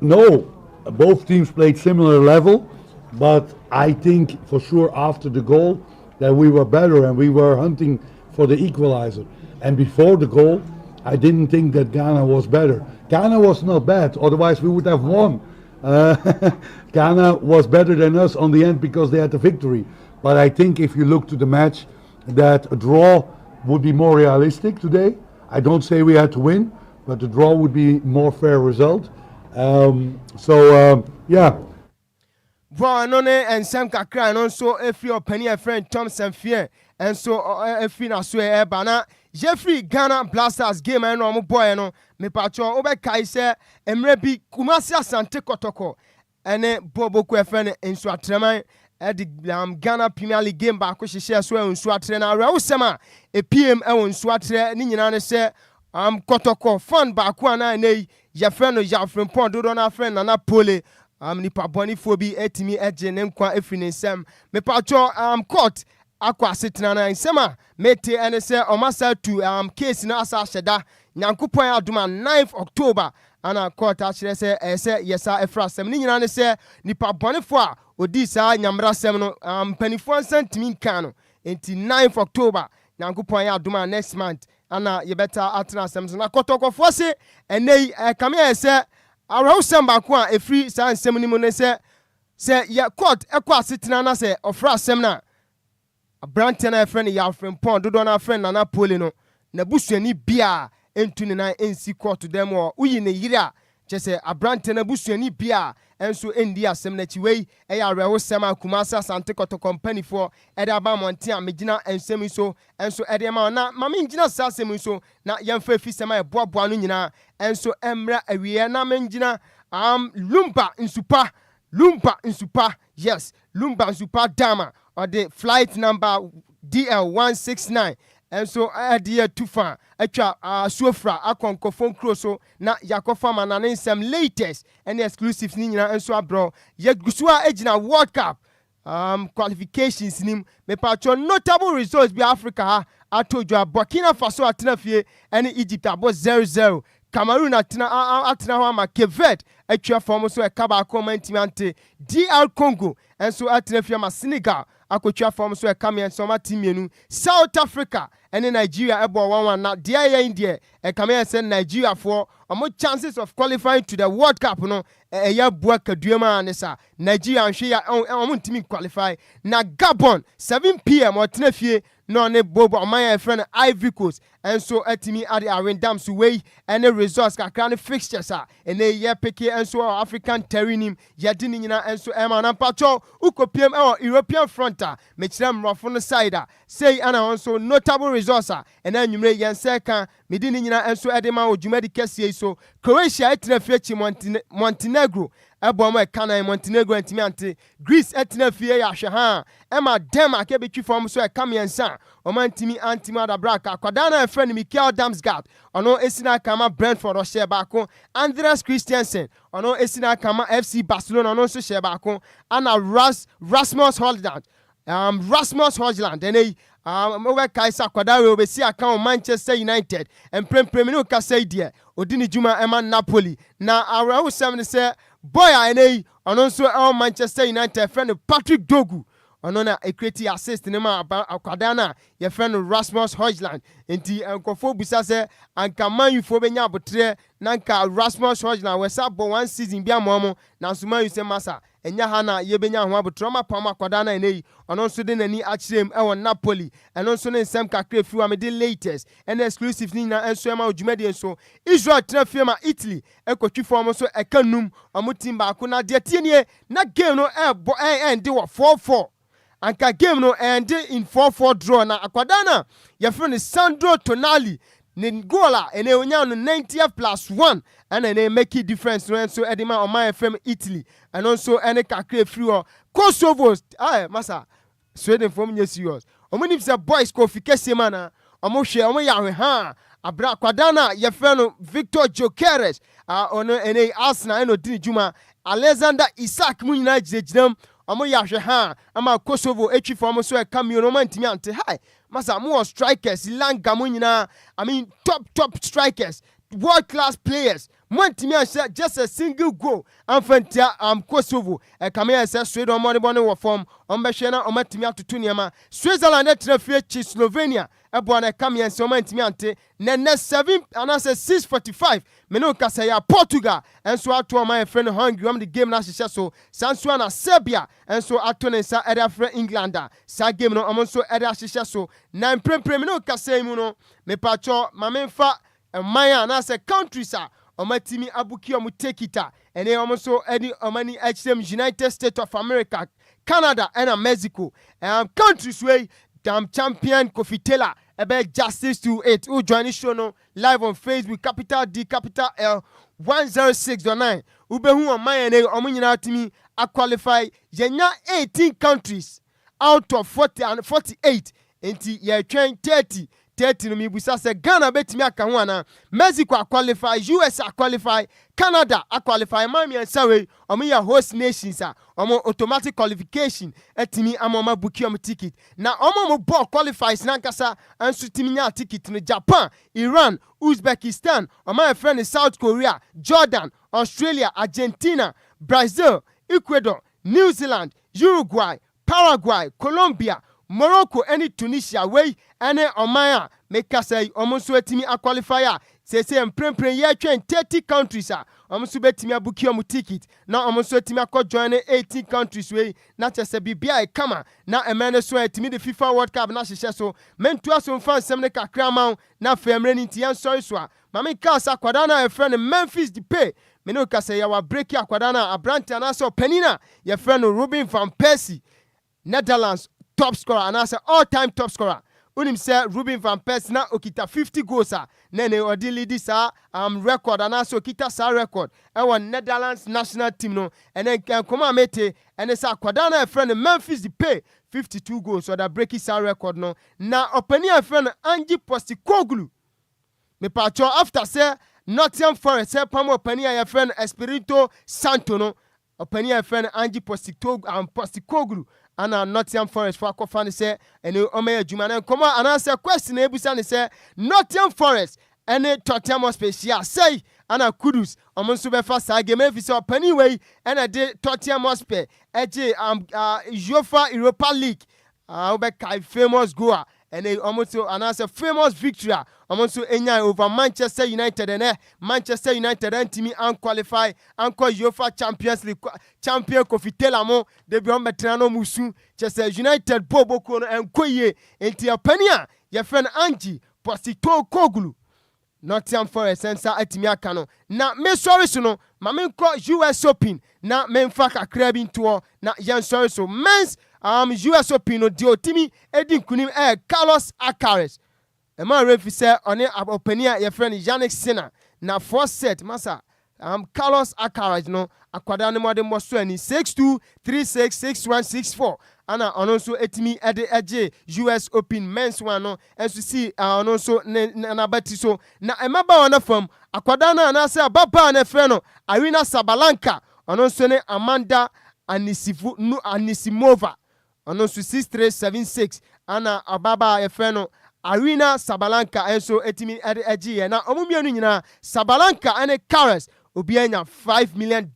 No, both teams played similar level, but I think for sure after the goal that we were better and we were hunting for the equalizer. And before the goal, I didn't think that Ghana was better. Ghana was not bad, otherwise we would have won. Ghana was better than us on the end because they had the victory. But I think if you look to the match, that a draw would be more realistic today. I don't say we had to win, but the draw would be more fair result. Yeah. Boanone and Sam Kakra and also if your penny a friend Thompson Fie and so if you swear bana Jeffrey Ghana Blasters game and no boy no me patcho obe kaise emrebi Kumasi Asante Kotoko ene Bobo Kwefene in Swatreman Ghana Premier League game back which share so in Swatre na Rausema a PM on Swatre ni nyina se Kotoko fun back one na ya friend ya friend pon do na friend na pole nipa boni fobi etimi eje ne nkwa efini nsem me patcho court akwa setena na nsema mete ene se omasa to case na asa hyeda nyankopon adoma 9th October ana court a kire se ese yesa efra sem ni nyina ne se nipa boni fo a odi sa nyamra sem no panifo sentimi nka no enti 9th October nyankopon adoma next month ana yebeta atena sem na kotokofo se enei kame ese Arahusam bakwa efri sa nsem ni mu ne se ya court ekwa setena na se ofra sem na abrante na friend ya friend pon dodo na friend na pole no na busuani bia entuni na ensi court dem o uyi ne yira chese abrante na busuani bia enso endi asem na chiwei eya Arahusam akumasa Asante Kotoko company for eda ba monte a megina ensem so enso ede ma na mame ngina sa asem so na yemfa fisema eboaboa no nyina enso emra awie na mengina Lumba nsupa yes Lumba nsupa dama or the flight number DL169 enso adie tufa atwa suofra akonkofon kroso na yakofa manane nsem latest and exclusive ni nyina enso abro yegusua ejina World Cup qualifications nim me patcho notable results bi Africa ha atodwa Burkina Faso atena fie ene Egypt abo 0-0 Cameroon atena ho ama Kevet atwa form so e kaba akomantimante DR Congo enso atena fie ma Senegal akotwa form so e kamien so ma timienu South Africa ene Nigeria ebo 1-1 na dia India e kamien se Nigeria for omo chances of qualifying to the World Cup no ya bua kaduema anesa Nigeria nhwe ya omo ntimi qualify na Gabon 7 PM otena fie no ne bobo my friend Ivory Coast enso atimi ade arendam so wey ene results kakra ne fixtures a ene ye peke enso African terrain ye di nyina enso ema na pacho ukopiem European front a mechira mrofo no side a say ana onso notable results a ene anwumre ye nseka medi nyina enso ede ma odwumadi kese so Croatia etina fie Montenegro ebom Ghana Montenegro antimi ante Greece etina fie ya hwe ha ema Denmark ebetwi form so ekamiensa omantimi antimi adabraka akwadana efreni Mikael Damsgaard ono esina kama Brentford o share baako Andreas Christensen ono esina kama FC Barcelona ono so share baako ana Rasmus Hojlund ene we kaisa kwadawe obesi aka Manchester United empremprem ni ka say die odini juma ema Napoli na Arahusam ne se boy ene ono so Manchester United friend Patrick Dogu ono na equity assist ne ma akwadana ye friend Rasmus Hojlund enti enkofo busa se anka Man U fo benya abotre na nka Rasmus Hojlund we sa bo one season bia momo na so Man U se masa enya ha na ye benya ho abotre ma pam akwadana ene ono so de nani achirem e won Napoli eno so ne nsem kakra fi wa me de latest and exclusive ni na enso ema odwumade enso Israel trafie ma Italy ekotwi form so ekanum omo team ba ko na de tienie na game no end wo 4-4 anka game no end in 4-4 draw na akwadana ye friend Sandro Tonali ne goala ene onya no 90+1 and ene make a difference no so edema on my FM Italy and also ene kakra free Kosovo masa Sweden from nye serious omunim say boys ko fi kese mana omo hwe omo ya ha abra kwadana ye fe no Victor Jokeres ono ene Arsenal eno dini juma Alexander Isaac mu nyina giregiram omo ya hwe ha ama Kosovo etwi for omo so e cameo no mantimi ante hi masa mo strikers langa mu nyina I mean top strikers world class players Montimi just a single goal Anfantia Kosovo Kamea says Sweden on money bonnet form on Bashana or Matimi to Tuniama Switzerland at Refuge Slovenia Ebwana Kamea so Mantimiante Nene 7 and I said 6:45 Menoka say Portugal and so to my friend Hungary the game na so Sansuana Serbia and so Atone sa Eda friend Englander sa game no amonso Eda so 9 Menoka say muno me pacho mamenfa Maya and I said countries are Omatimi abuki omu take it ene omoso eni omani HM United States of America, Canada and Mexico. Countries way champion Kofi Taylor about justice to it. Who join the show no live on Facebook capital D capital L 106.9. Ubehu on my ene omunyina timi a qualify yenya 18 countries out of 40 and 48 enti ye train 30 no mi busa se Ghana betimi aka ho ana Mexico a qualify US a qualify Canada a qualify mami ansawe omo ya host nations a omo automatic qualification etimi amoma buki omo ticket na omo mo ball qualifies na nkasa anso timi nya ticket no Japan Iran Uzbekistan omo friend South Korea Jordan Australia Argentina Brazil Ecuador New Zealand Uruguay Paraguay Colombia Morocco any Tunisia way any omaya make us say almost wetimi a qualifier say emprempren ye 30 countries almost betimi abuki omu ticket na almost wetimi akọ join 18 countries way na chese bibia e kama na emene so etimi the FIFA World Cup na hyehyɛ so mentu aso fan semne kakra ma na famre ni ntia sorry so mama kasa kwada na e friend Memphis Depay me no kasa ya wa break akwada na abrante na so penina ye friend Ruben van Persie Netherlands top scorer and as all-time top scorer. Unim say Ruben van Persie na okita 50 goals nene odi lead sa record and also okita sa record. Ewa Netherlands national team no and then come mete and say kwadana a friend Memphis Depay 52 goals so that break sa record no. Na openi a friend Ange Postecoglou. Me pacho after say Nottingham Forest say pamo openi a friend Espirito Santo no. Openi a friend Ange Postecoglou and Nottingham Forest for Akofani say and Omeya Jumana come on and answer question Ebusan say Nottingham Forest and Tottenham Special say Anna Kudus Omonsu be fast game if so anyway and a day Tottenham Hotspur UEFA Europa League famous goal and they almost announce a famous victory almost over Manchester United and Manchester United and team unqualified encore UEFA Champions League champion Kofi Taylor they be on Metrano Musu just United Bobo Kono and Koye into a penia your friend Angie Postecoglou Nottingham Forest and sa atimi akano na me sorry so no ma me ko US Open na me mfa kakra bi nto na yan sorry so men's US Open no dio timi edi nkunim Carlos Alcaraz e ma refi say on openia your friend Yannick Sinner na first set masa Carlos Alcaraz no akwada no modern mo so ani 6-2 3-6 6-1 6-4 ana ononso etimi ede US Open men's one no enso see ononso na bati so na emaba wana fam akwada na say ababa na fe no Arina Sabalenka ononso ne Amanda Anisimova ononso 6-3 7-6 ana ababa e fe no Arina Sabalenka enso etimi ede na omumienu nyina Sabalenka ane Carlos obianya $5 million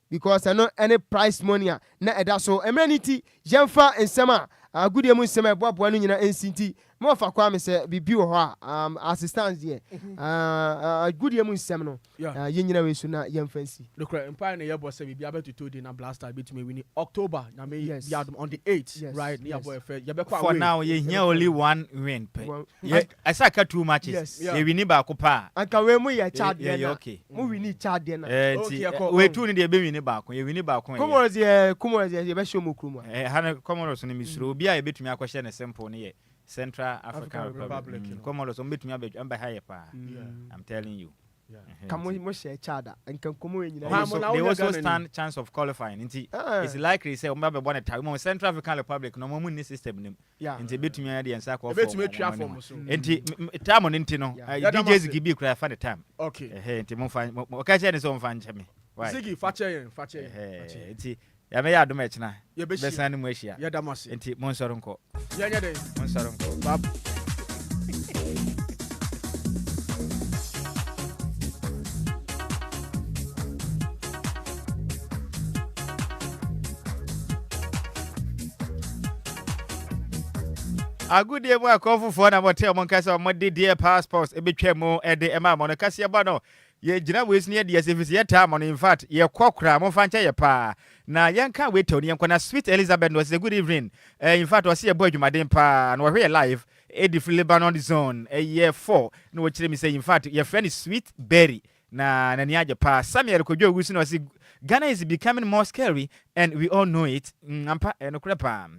because I know any prize money na eda so emenity yemfa ensema good emu nsema eboabo anu nyina ensinti mo fa kwa me se bibi wo ho assistance here good emu nsem no yenyina we so na yemfa nsi look empire na yebo se bibi abetuto di na blaster betumi win October na me yard on the 8th right near boy fe ye be kwa for now ye here only one win pe I say ka two matches ye win ba ko pa anka we mu ye chad de na okay mu win chad de na we two ni de be win ba ko ye win ba ko Comoros ye be show mu krumo hana Comoros ni misro obi a ye betumi akwahye ne simple ne ye Central African Republic. Comoros betumi amba haye pa. I'm telling you. Kamo share chada and can come in. They also stand chance of qualifying. It's likely say we have a time. Central African Republic no more money system. Into between the and sack of time on intino. DJs give you cry for the time. Okay. Hey, Timon fine. Okay, his own fan chemi. Ziggy, Fache. Ya me ya do match na. Ye be sani mu ehia. Ya damasi. Enti monsoronko. Ya nya dey. Monsoronko. Bab. A good day mo akofu for na motel mon kasa mo de dear passports e betwa mo e de e ma mo no kasa ba no ye gina we sne de service ye time on in fact ye kwakra mo fa nche ye pa na yanka we to ni yankona Sweet Elizabeth was a good evening in fact was ye boy dwumaden pa na we live e di Lebanon zone year 4 no we kire me say in fact your friend is Sweet Berry na ni aje pa Samuel Kwadwo Agyei Sikapa Ghana is becoming more scary and we all know it ampa no krepa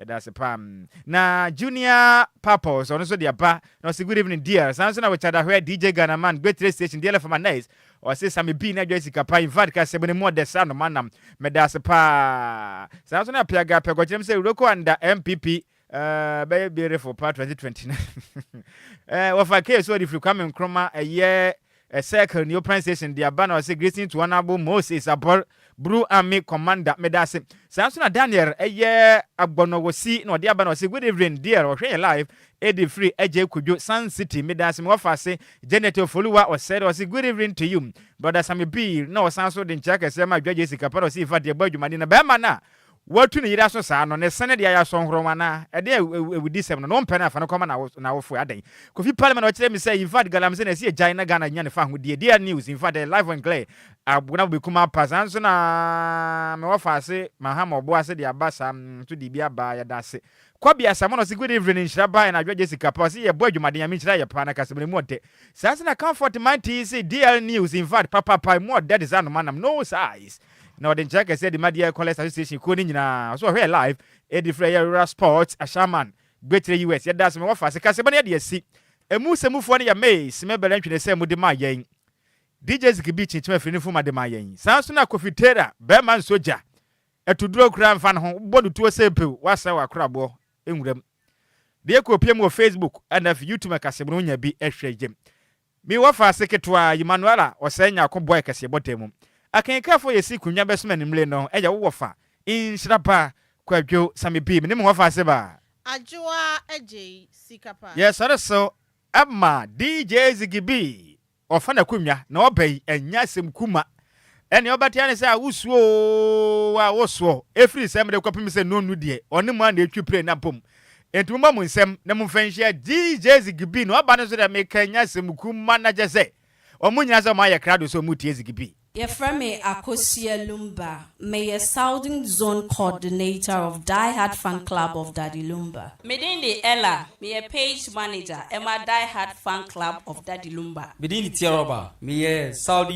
that's a pam. Na Junior Purpose, also the Abba, no good evening, dear. Sanson, which had a DJ Ghana man, great radio station, DLFM nice. Or say Sammy B. Nhyiraba Agyei Sikapa, in fact, because seven more the son of manam, Medasa pa. Sanson, a piaga, Pegotrim say, Roko and the MPP, very beautiful part 2029. Of a case, so if you come in Chroma a year, a circle, new prime station, the Abba, or say, greeting to Honorable Moses, about. Bru Army Commander Medase. Samson Daniel, a year Agbono was see no dear Bano say good evening, dear, or live, Eddie Free, Agyei Kwadwo Sun City, Medase Mofase, Geneto Folua or said or say good evening to you. Brother Sammy B, no Sanso didn't check as my Adjoa Agyei Sikapa or see if I dear boy Madina Bamana. What to need us on the Senate, I saw Romana, a day with this seven, no penna for no common hours now for a day. Coffee Parliament, what let me say, in fact, Galamsen, I see a giant Ghanaian fan with the dear news, in fact, a live and clay. I would not become a person. My offer say, Mahamo Boa said the Abbas to the Biaba Dase. Kwabia Samon was a good evening in Nhyiraba and Adjoa Agyei Sikapa. See a boy, you might meet a panacas monte. Sasana comfort my TC, DL News, in fact, Papa, more dead is on man, no size. Now the check said the Media College Association couldn't so here live Eddie Freya Sports a shaman great US yeah that's me offer se kasebane de si emu semufo ne ya maze me belan twene se mu de ma yen DJs gibi chinchima fini fu ma de ma yen sanso na kofitera be man soja etuduro kura mfa no bodu tuo sepe wasa wa krabo enwuram de ekopiem wo Facebook and of YouTube kasebno nya bi ehwe gem mi wafa seketwa Emmanuela osenya akoboy kasebotemu akenka yesi kunya besoma nimle no eya wo fa Nhyiraba Kwadwo Sammy B me mo fa se ba Adjoa Agyei Sikapa yes so amma DJ Zigibi ofa na kunwa na obai enya sem kuma ene obatia ne se awusuo wa woso efri sem de kwapim se nonu de one mu na etwi pre na pom entuma mu nsem na mu fanhia DJ Zigibi no oba ne so de me kanya sem kuma na jese omunya so ma ye krado so mu tie Zigibi. Yefreme Akosia Lumba, Mayor Southern Zone Coordinator of Die Hard Fan Club of Daddy Lumba. Medindi Ella, Mayor Page Manager, Emma Die Hard Fan Club of Daddy Lumba. Medindi Nhyiraba, Mayor Saudi